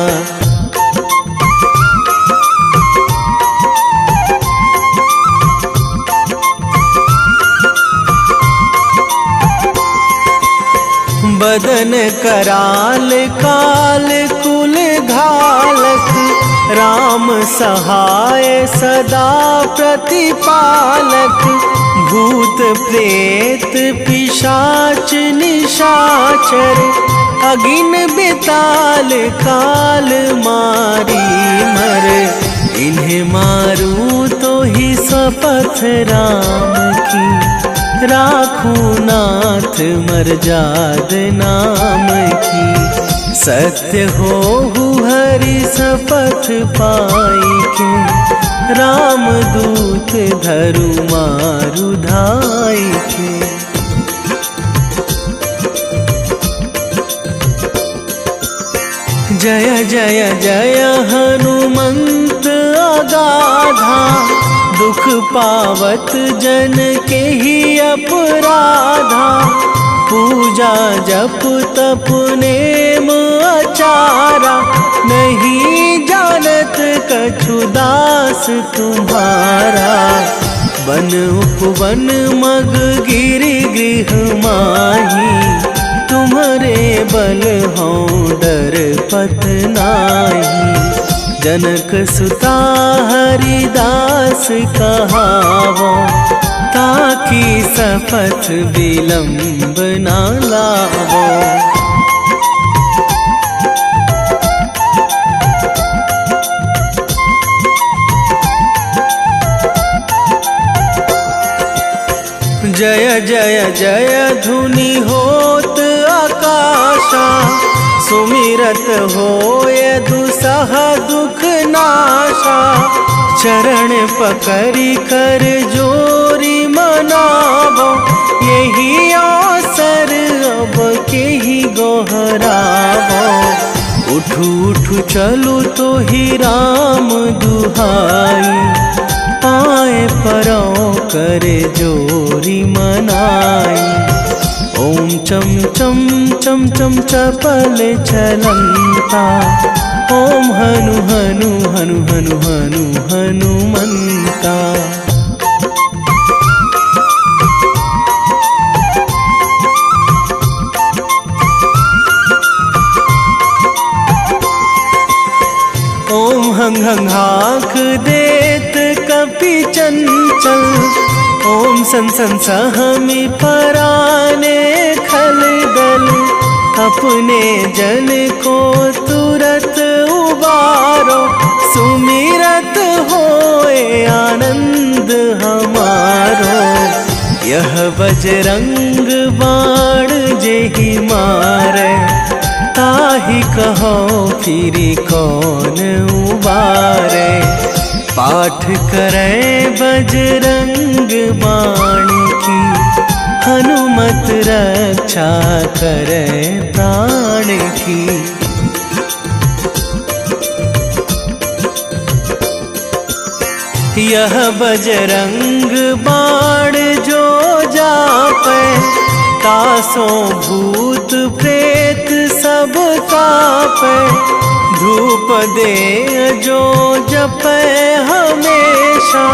Speaker 3: बदन कराल काल कुल घालक, राम सहाय सदा प्रतिपालक। भूत प्रेत पिशाच निशाचर, अगिन बिताल काल मारी मर। इन्हें मारू तो ही शपथ राम की, राखूं नाथ मर्याद नाम की। सत्य होहु हरि शपथ पाई के, राम दूत धरु मारु धाई के। जय जय जय हनुमंत दुख पावत जन के ही अपराधा, पूजा जप तप नेम आचारा, नहीं जानत कछु दास तुम्हारा। वन उपवन मग गिरि गृह माही, तुम्हारे बल हों डर पत नाही। जनक सुता हरिदास कहावो, ताकि सपथ विलंब ना लावो। जय जय जय धुनि होत आकाशा, सुमिरत होय दुसह दुख नाशा। चरण पकड़ी कर जोरी मनावो, यही अवसर अब के ही गोहरावो। उठू उठू चलू तो ही राम दुहाई, पाए परो करे जोरी मनाई। ओम चम चम चम चम चपल चलंता, ओम हनु हनु हनु हनु हनु हनुमंता। ओम हंग हंग हाक देत कपि चंचल, ओम सन सन सहमी पराने खल दल। अपने जन को तुरत उबारो, सुमिरत होए आनंद हमारो। यह बजरंग बाण जेहि मारे, ताहि कहो फिरी कौन उबारे। पाठ करे बजरंग बाण की, हनुमत रक्षा करे प्राण की। यह बजरंग बाण जो जापै, तासो भूत प्रेत सब कापै। धूप दे जो जपै हमेशा,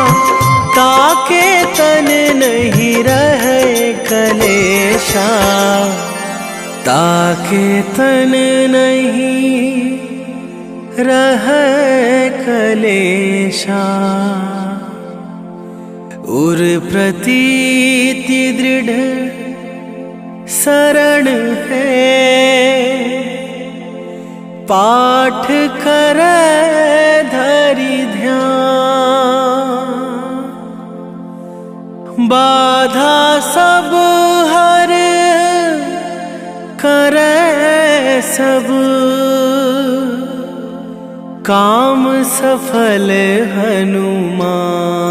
Speaker 3: ताके तन नहीं रहे कलेशा। ताके तन नहीं रहे कलेशा। उर प्रतीति दृढ़ शरण है, पाठ करे धरि ध्यान। बाधा सब हर करे सब, काम सफल हनुमान।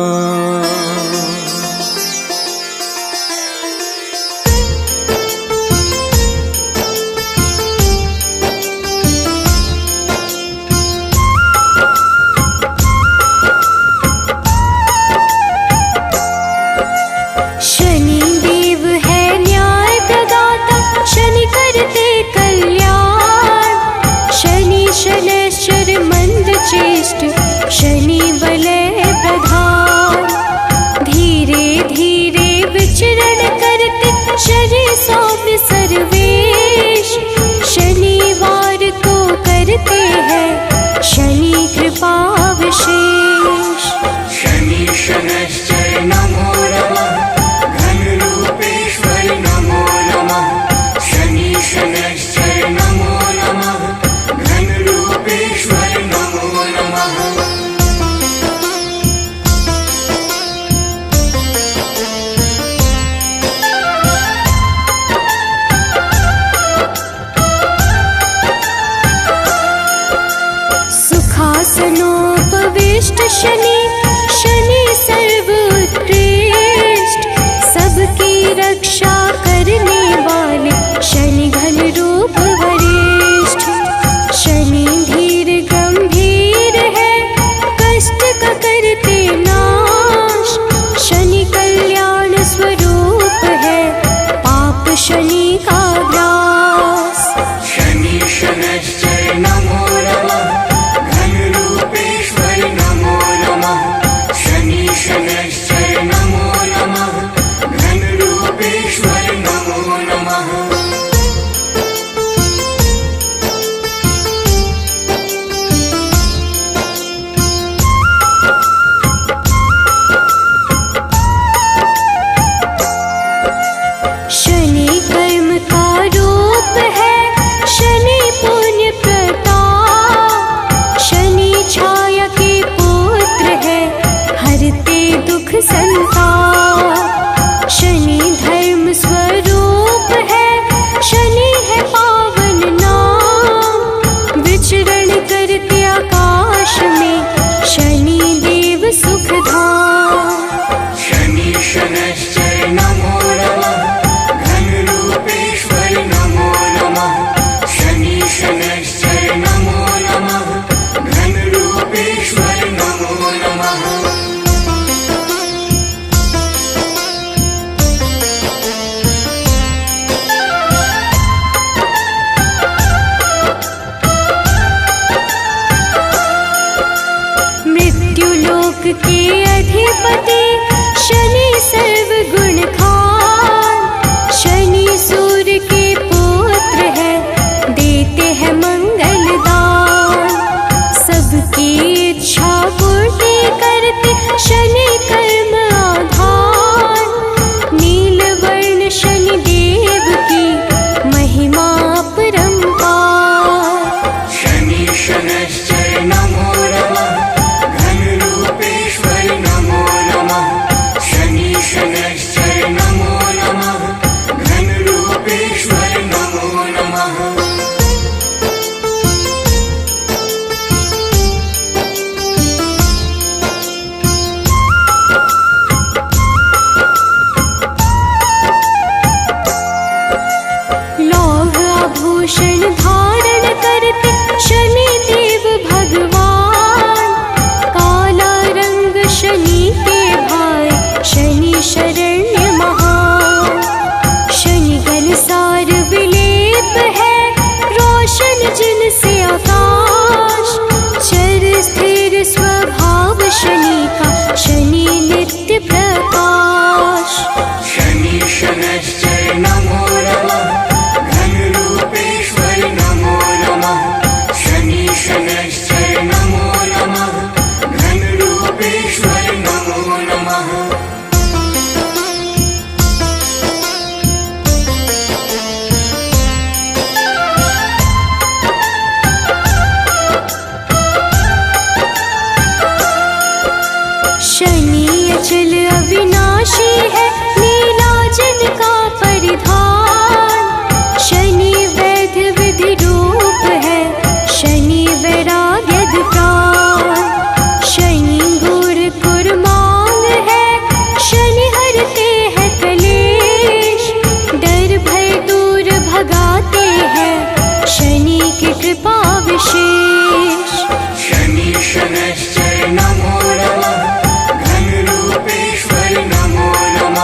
Speaker 1: चेष्ट शनि वलय प्रधान, धीरे धीरे विचरण करते शरीर सौम्य सर्वेश। शनिवार को करते हैं शनि कृपा विशेष।
Speaker 2: शनि शनैश्चर नमो नमः, घन रूपेश्वर नमो नमः। शनि शनैश्चर नमो नमः, घन रूपेश्वर नमो नमः।
Speaker 1: सुखासनोपविष्ट शनि, शनि सर्वोत्कृष्ट। सबकी रक्षा करने वाले शनि घन रूप वरिष्ठ। शनि धीर गंभीर है, कष्ट का करते नाश। के अधिपति शनि सर्व गुण खान। शनि सूर्य के पुत्र है, देते हैं मंगल दान। सबकी इच्छा पूर्ति करते शनि कर्म आधार। नील वर्ण शनि देव की महिमा अपरंपार।
Speaker 2: शनि शनैश्चर नमो नमः, घनरूपेश्वर नमो नमः। शनि शनैश्चर नमो नमः, घनरूपेश्वर नमो नमः।
Speaker 1: लौह आभूषण धारण करते शनि देव भगवान। काला रंग शनि के भाई, शनि शरण्य महान। शनि गल सार विलेप है, रोशन जिनसे आकाश। चर स्थिर स्वभाव शनि का, शनि नित्य प्रकाश।
Speaker 2: शनि शनैश्चर नमो नमः, घनरूपेश्वर नमो नमः। शनि शनैश्चर नमो नमः, घनरूपेश्वर नमो नमः।
Speaker 1: शनि अचल अविनाशी है, नीलाजन का परिधान। शनि वैद्य विधि रूप है, शनि वैराग्यद प्राण। शनि गुर कुर्मांग है, शनि हरते हैं कलेश। डर भय दूर भगाते हैं, शनि की कृपा विशेष।
Speaker 2: शनि शनैश्चर नमो नमः, घनरूपेश्वर नमो नमः।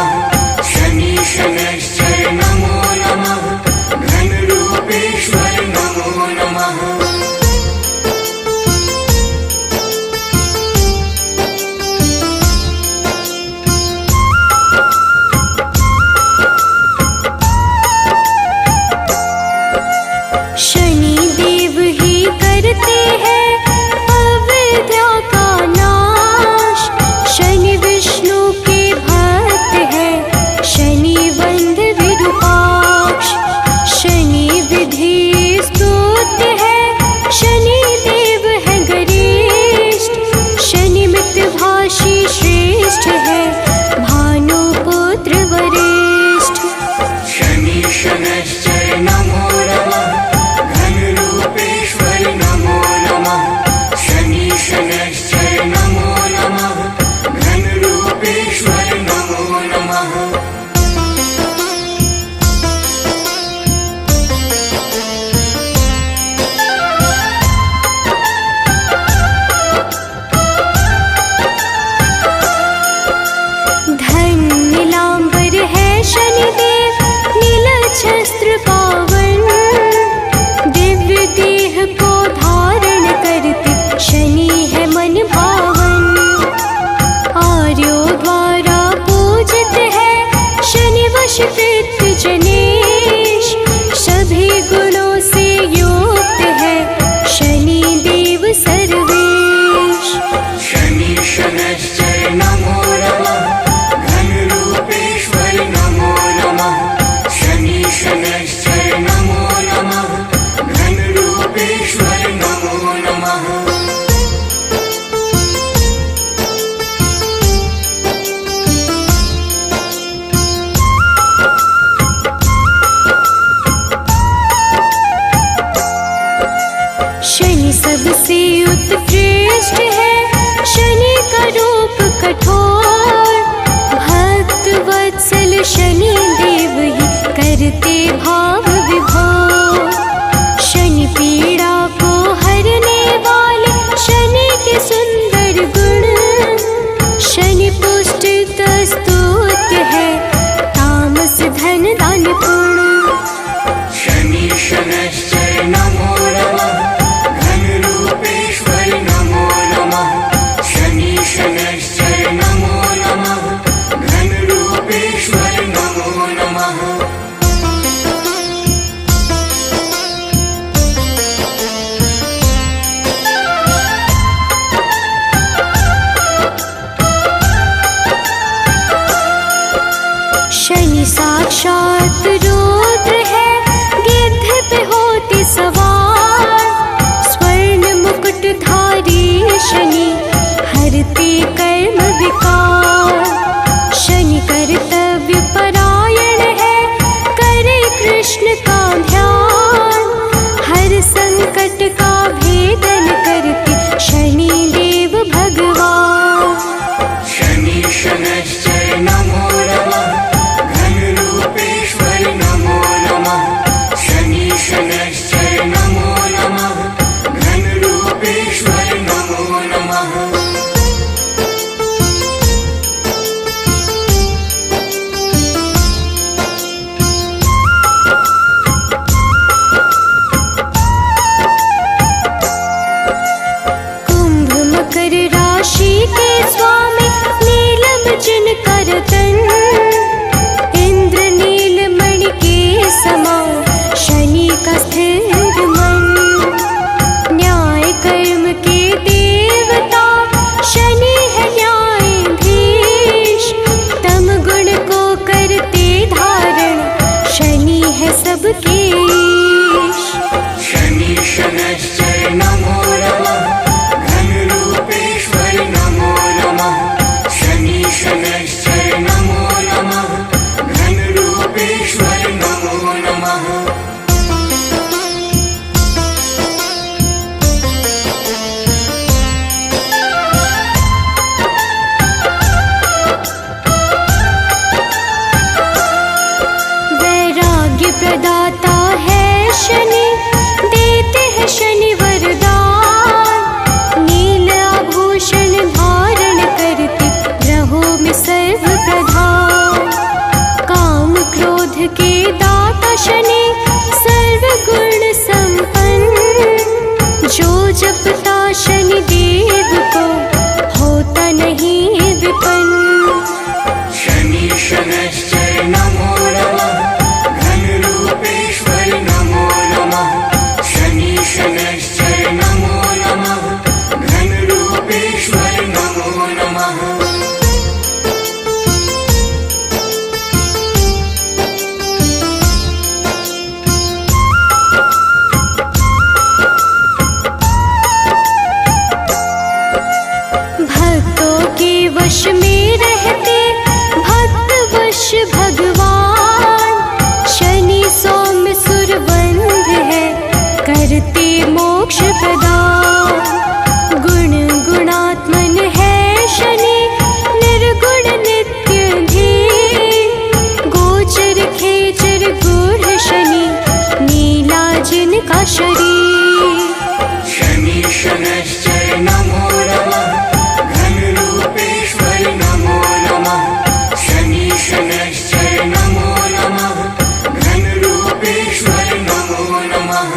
Speaker 1: करते कर्म विकार। शनि कर्तव्य परायण है, करे कृष्ण का ध्यान। हर संकट का भेदन करते शनि देव भगवान।
Speaker 2: शनि शनैश्चर नमो नमः, घनरूपेश्वर नमो नमः। शनि शनैश्चर नमो नमः, घनरूपेश्वर नमो नमः।
Speaker 1: कुंभ मकर राशि के स्वामी नीलम जिनकर तन। इंद्र नीलमणि के समान शनि का स्थिर मन। न्याय कर्म के देवता शनि है न्यायाधीश। तम गुण को करते धारण शनि है सबके ईश।
Speaker 2: शनि शनैश्चर नमो नमः, घनरूपेश्वर नमो नमः। शनि शनैश्चर नमो नमः, घनरूपेश्वर नमो नमः।
Speaker 1: वैराग्य प्रदाता है शनि, देते हैं शनि वरदान। नील आभूषण धारण करते रहो में सर्व प्रधान। काम क्रोध के दाता शनि, सर्व गुण संपन्न। जो जपता शनि देव को होता नहीं विपन्न।
Speaker 2: शनि शनैश्चर नमो नमः, घनरूपेश्वर नमो नमः। शनि शनैश्चर नमो नमः, घनरूपेश्वर नमो नमः।
Speaker 1: भक्तों के वश में रहते भक्त वश भगवान। शनि सौम्य सुरबंध है, करते मोक्ष प्रदान। गुण गुणात्मन है शनि, निर्गुण नित्य धीर। गोचर खेचर गूढ़ शनि, नीला जिनका शरीर।
Speaker 2: शनि शनैश्चर नमो नमः, घनरूपेश्वर नमो नमः। शनि शनैश्चर नमो नमः, घनरूपेश्वर नमो नमः।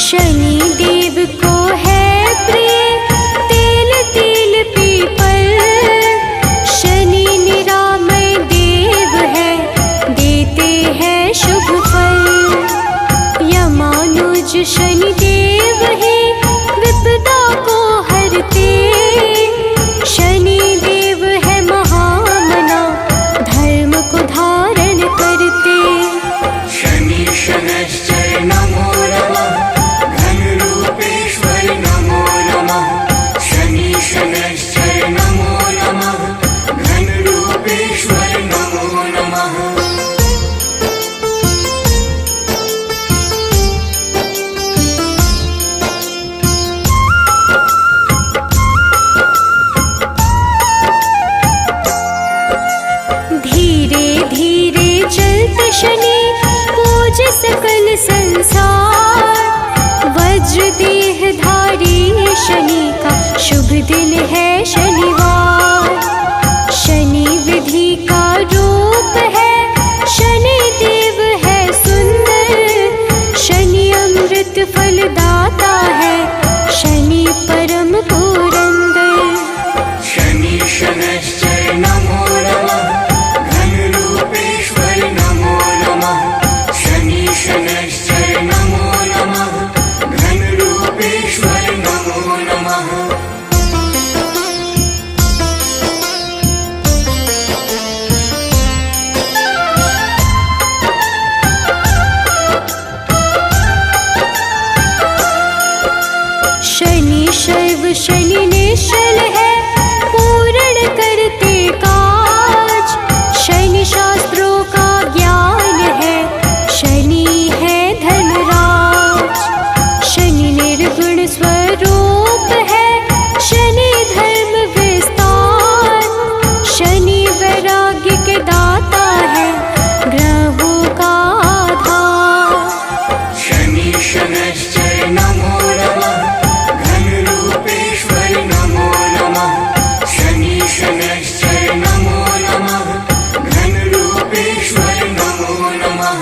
Speaker 1: शनि देव को है प्रिय तेल तिल पीपल। शनि निरामय देव है, देते हैं शुभ फल। यमानुज शनि देव है, विपदा को हरते। शनि देव है महामना, धर्म को धारण करते।
Speaker 2: शनि शनैश्चर नमो नमः, घनरूपेश्वर नमो नमः। शनि शनैश्चर नमो नमः, घनरूपेश्वर नमो नमः।
Speaker 1: धीरे धीरे चलते शनि, पूज सकल संसार। वज्र देह धारी शनि का शुभ दिन है शनिवार। शनि विधि का रूप है, शनि देव है सुंदर। शनि अमृत फलदाता है, शनि परम पुरंदर।
Speaker 2: शनि शनैश्चर नमो नमः, घनरूपेश्वर नमो नमः। शनि शनैश्चर नमो नमः, घनरूपेश्वर नमो नमः।
Speaker 1: शनि निश्चल है, पूर्ण करते काज। शनि शास्त्रों का ज्ञान है, शनि है धनराज। शनि निर्गुण स्वरूप है, शनि धर्म विस्तार। शनि वैराग्य के दाता है, ग्रहों का आधार।
Speaker 2: शनि शनैश्चर नमो नमः, घनरूपेश्वर नमो नमः। शनि शनैश्चर नमो नमः, घनरूपेश्वर नमो नमः।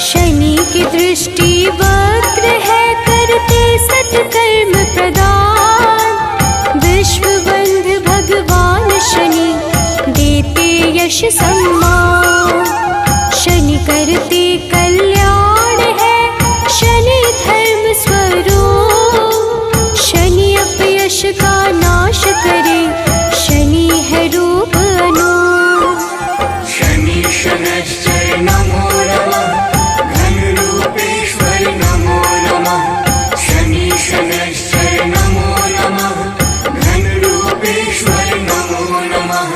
Speaker 1: शनि की दृष्टि वक्र है, करते सत्कर्म प्रदान। विश्व बंधु भगवान शनि, देते यश सम्मान। शनि करते कल्याण है, शनि धर्म स्वरूप। शनि अपयश का नाश करे, शनि है रूप अनूप।
Speaker 2: शनि शनैश्चर नमो नमः, घनरूपेश्वर नमो नमः। शनि शनैश्चर नमो नमः, घनरूपेश्वर नमो नमः।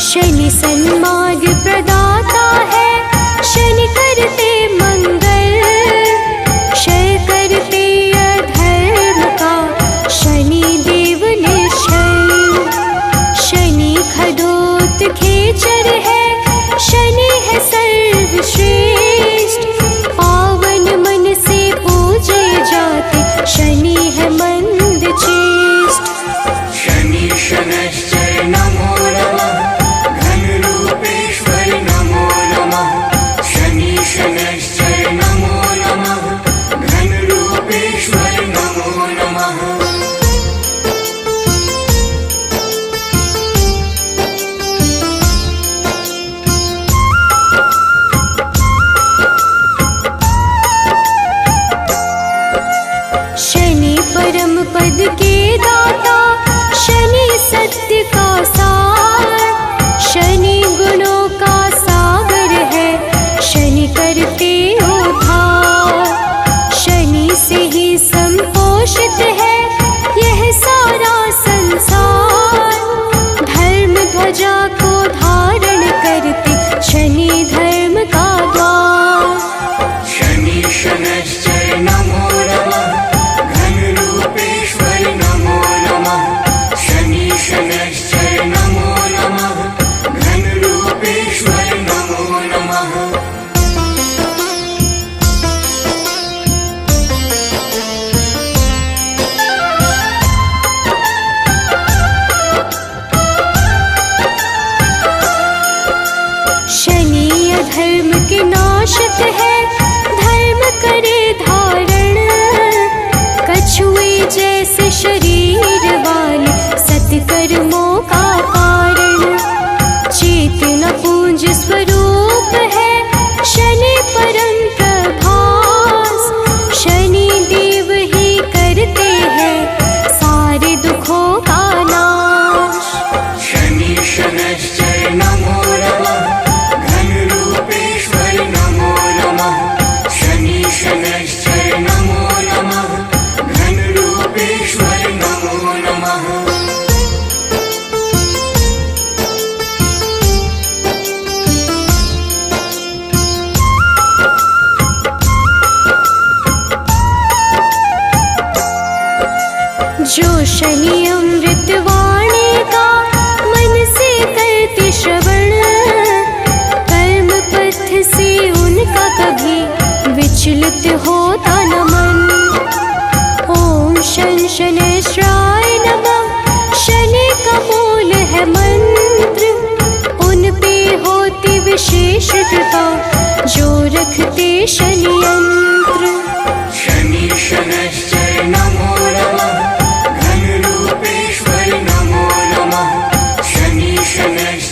Speaker 1: शनि सन्मार्ग प्रदाता है, शनि करते मंगल। क्षय करते अधर्म का, शनि देव निश्चल। शनि खडोत खेचर है, शनि है सर्वश्रेष्ठ। पावन मन से पूजे जाते, शनि है मंद चेष्ट।
Speaker 2: शनि शनैश्चर नमो नमः, घनरूपेश्वर नमो नमः। शनि शनैश्चर नमो नमः, घनरूपेश्वर नमो नमः।
Speaker 1: शनि परम पद के दाता, शनि सत्य का सार। शनि गुणों का सागर है, शनि करते उद्धार। शनि से ही संपोषित है, यह सारा संसार। धर्म ध्वजा को धारण करते, शनि धर्म का द्वार।
Speaker 2: शनि शनैश्चर नमो नमः, घनरूपेश्वर नमो नमः। शनि शनैश्चर नमो नमः, घनरूपेश्वर नमो नमः।
Speaker 1: शनि अधर्म के नाशक है, धर्म करे धारण। कछुए जैसे शरीर वाले, सत्कर्मों का कारण। चेतना पूंज स्वरूप है, शनि परम प्रभास। शनि देव ही करते हैं, सारे दुखों का नाश।
Speaker 2: शनि शनैश्चर नमो नमः, घनरूपेश्वर नमो नमः। शनि शनैश्चर नमो नमः, घनरूपेश्वर नमो नमः।
Speaker 1: जो शनि अमृत वाणी का, मन से करते श्रवण। कर्म पथ से उनका कभी विचलित होता न मन। ओम शन शनैश्चराय नमः, शनि का मूल है मंत्र। उन पे होती विशेष कृपा, जो रखते शनि यंत्र।
Speaker 2: शनि शनैश्चर नमो नमः, घनरूपेश्वर नमो नमः। शनि शनैश्चर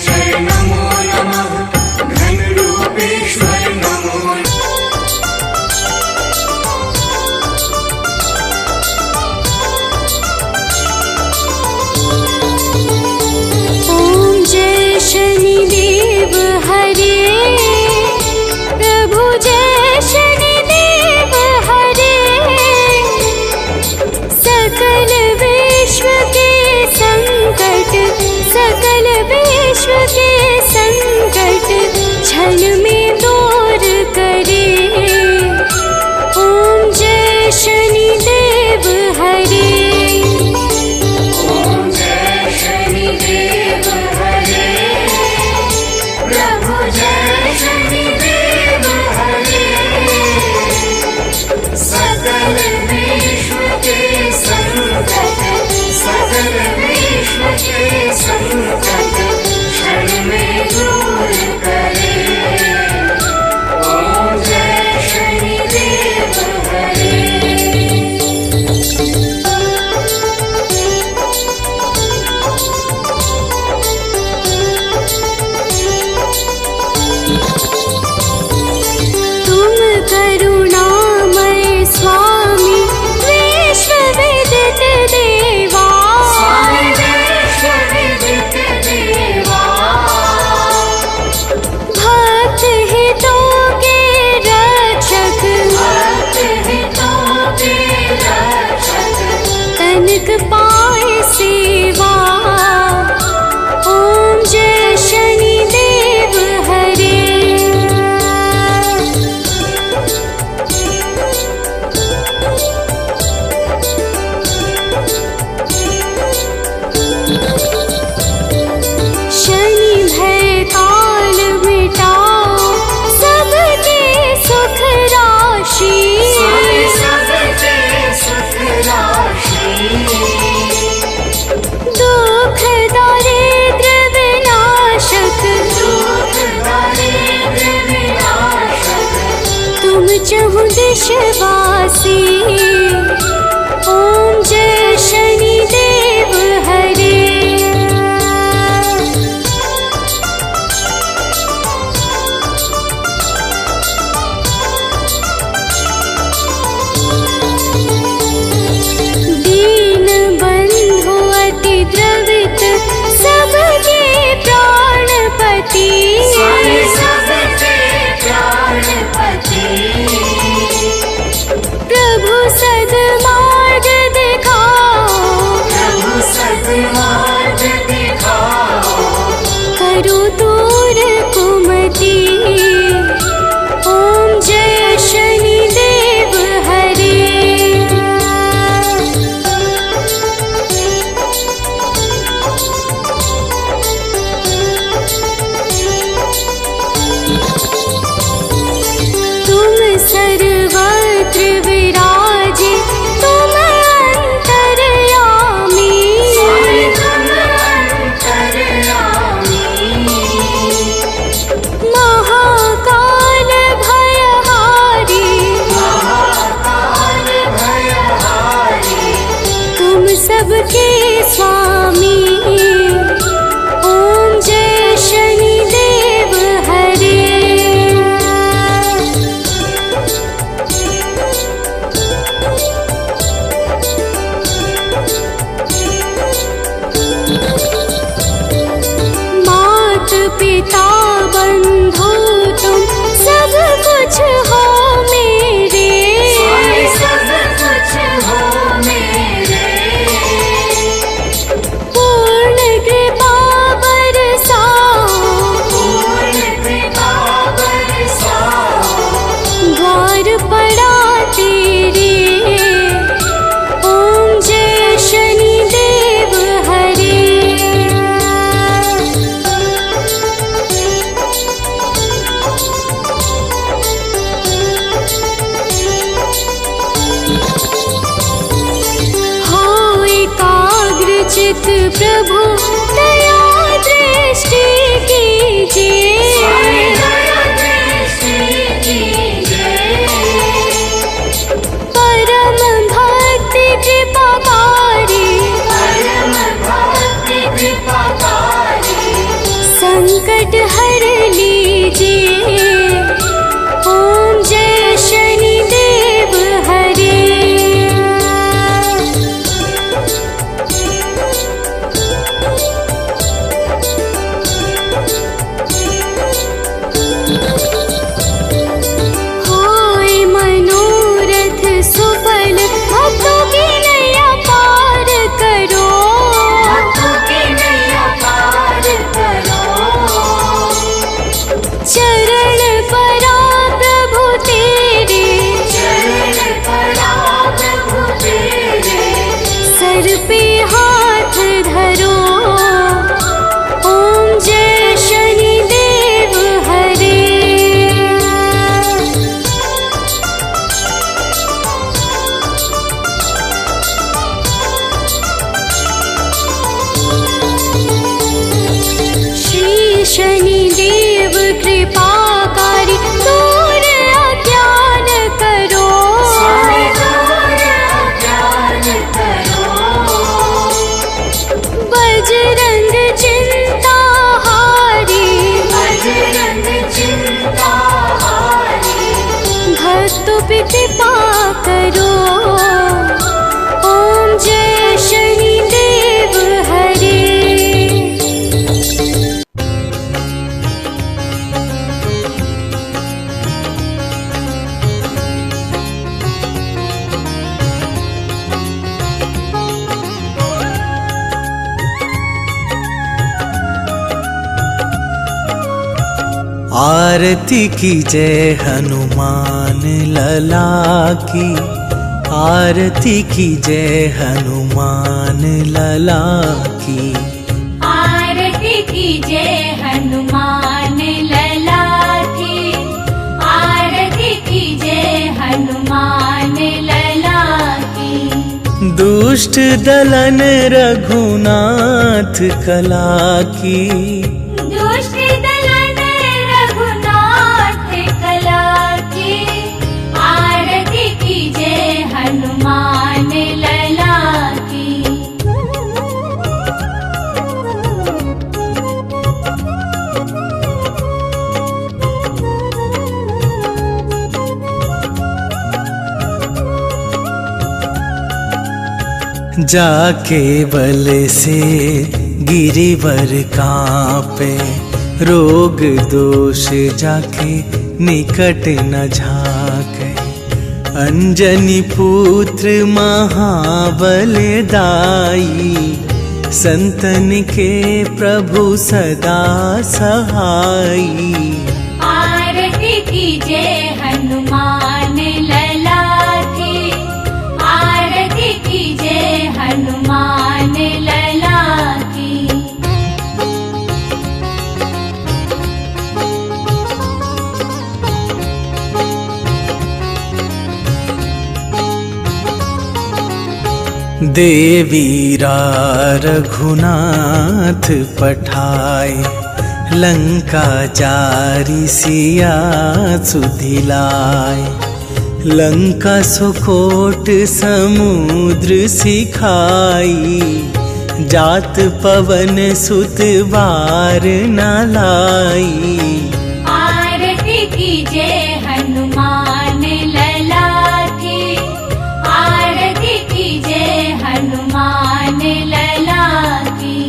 Speaker 1: देशवासी। ओम जय शनिदेव हरे। दीन बंधु अति द्रवित सबके प्राणपति।
Speaker 2: सबके प्राणपति।
Speaker 1: प्रभु सद्मार्ग दिखाओ।
Speaker 2: प्रभु सद्मार्ग दिखाओ।
Speaker 1: करो दूर कुमति। ओम जय शनिदेव हरे। तुम सर्वत्र विराजे, तुम अंतर्यामी।
Speaker 2: तुम अंतर्यामी।
Speaker 1: महाकाल भयहारी।
Speaker 2: महाकाल भयहारी।
Speaker 1: तुम सबके स्वामी। ओम जय शनिदेव हरे। मात पिता बंधु तुम सब कुछ हो मेरे।
Speaker 2: सब कुछ हो मेरे।
Speaker 1: पूर्ण कृपा बरसाओ।
Speaker 2: पूर्ण कृपा बरसाओ।
Speaker 1: द्वार पड़ा तेरे। ओम जय शनिदेव हरे। हो एकाग्र चित प्रभु दया दृष्टि कीजिए।
Speaker 2: दया दृष्टि कीजिए।
Speaker 1: परम भक्ति कृपाकारी।
Speaker 2: परम भक्ति कृपाकारी।
Speaker 1: संकट हर लीजिए। ओम जय शनिदेव हरे। होए मनोरथ सुफल, भक्तों की नैया पार करो।
Speaker 2: भक्तों की नैया पार करो।
Speaker 1: चरण परा प्रभु तेरे।
Speaker 2: चरण पड़ा प्रभु तेरे।
Speaker 1: सर पे हाथ धरो। ओम जय शनिदेव हरे। श्री शनिदेव कृपाकारी, दूर अज्ञान करो।
Speaker 2: दूर अज्ञान करो।
Speaker 1: बजरंग चिंता हारी।
Speaker 2: बजरंग चिंता हारी।
Speaker 1: भक्तों पे कृपा करो। ओम जय शनिदेव हरे।
Speaker 3: आरती की जय हनुमान लला की। आरती की जय हनुमान लला की।
Speaker 5: आरती की जय हनुमान लला की। आरती की जय हनुमान लला की।
Speaker 3: दुष्ट दलन रघुनाथ कला की।
Speaker 5: दुष्ट दलन रघुनाथ कला की। आरती
Speaker 3: जाके बल से गिरिवर कांपे, रोग दोष जाके निकट न झाके। अंजनी पुत्र महाबल दाई, संतन के प्रभु सदा सहाई।
Speaker 5: आरती कीजे हनुमान लला की, आरती कीजे हनुमान लला की।
Speaker 3: देवीरा रघुनाथ पठाए, लंका जारी सिया सुधिलाए। लंका सुकोट समुद्र सिखाई, जात पवन सुत बार न लाई।
Speaker 5: आरती कीजे हनुमान लला की, आरती कीजे हनुमान लला की।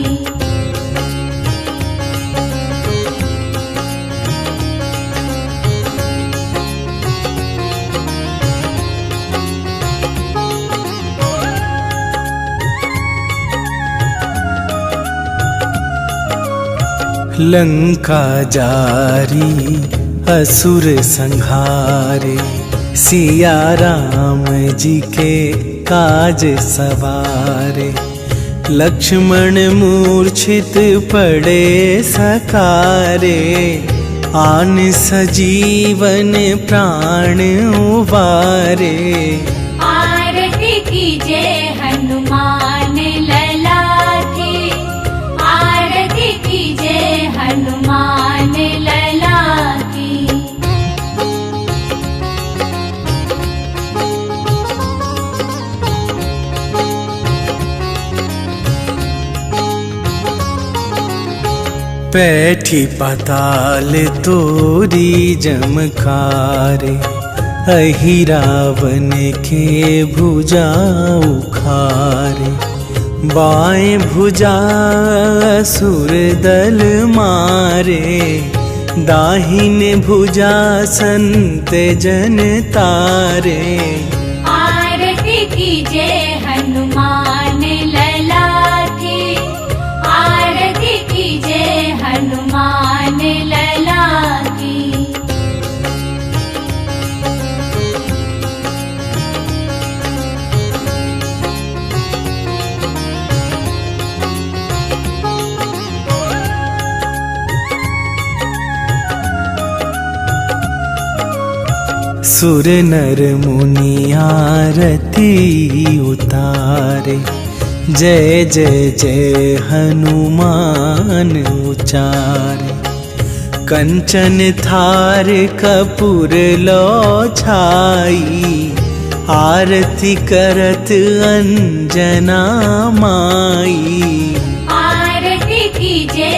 Speaker 3: लंका जारी असुर संहारे, सिया राम जी के काज सवारे। लक्ष्मण मूर्छित पड़े सकारे, आन सजीवन प्राण उबारे।
Speaker 5: आरती कीजे हनुमान लला की, आरती कीजे हनुमान लला की।
Speaker 3: पैठी पाताल तोरी जमकारे, अहि रावण के भुजा उखारे। बाएं भुजा असुर दल मारे, दाहिन भुजा संत जन तारे।
Speaker 5: आरती कीजे हनुमान लला की, आरती कीजे हनुमान लला की।
Speaker 3: सुर नर मुनि आरती उतारे, जय जय जय हनुमान उचारे। कंचन थार कपूर लो छाई, आरती करत अंजना माई।
Speaker 5: आरती कीजे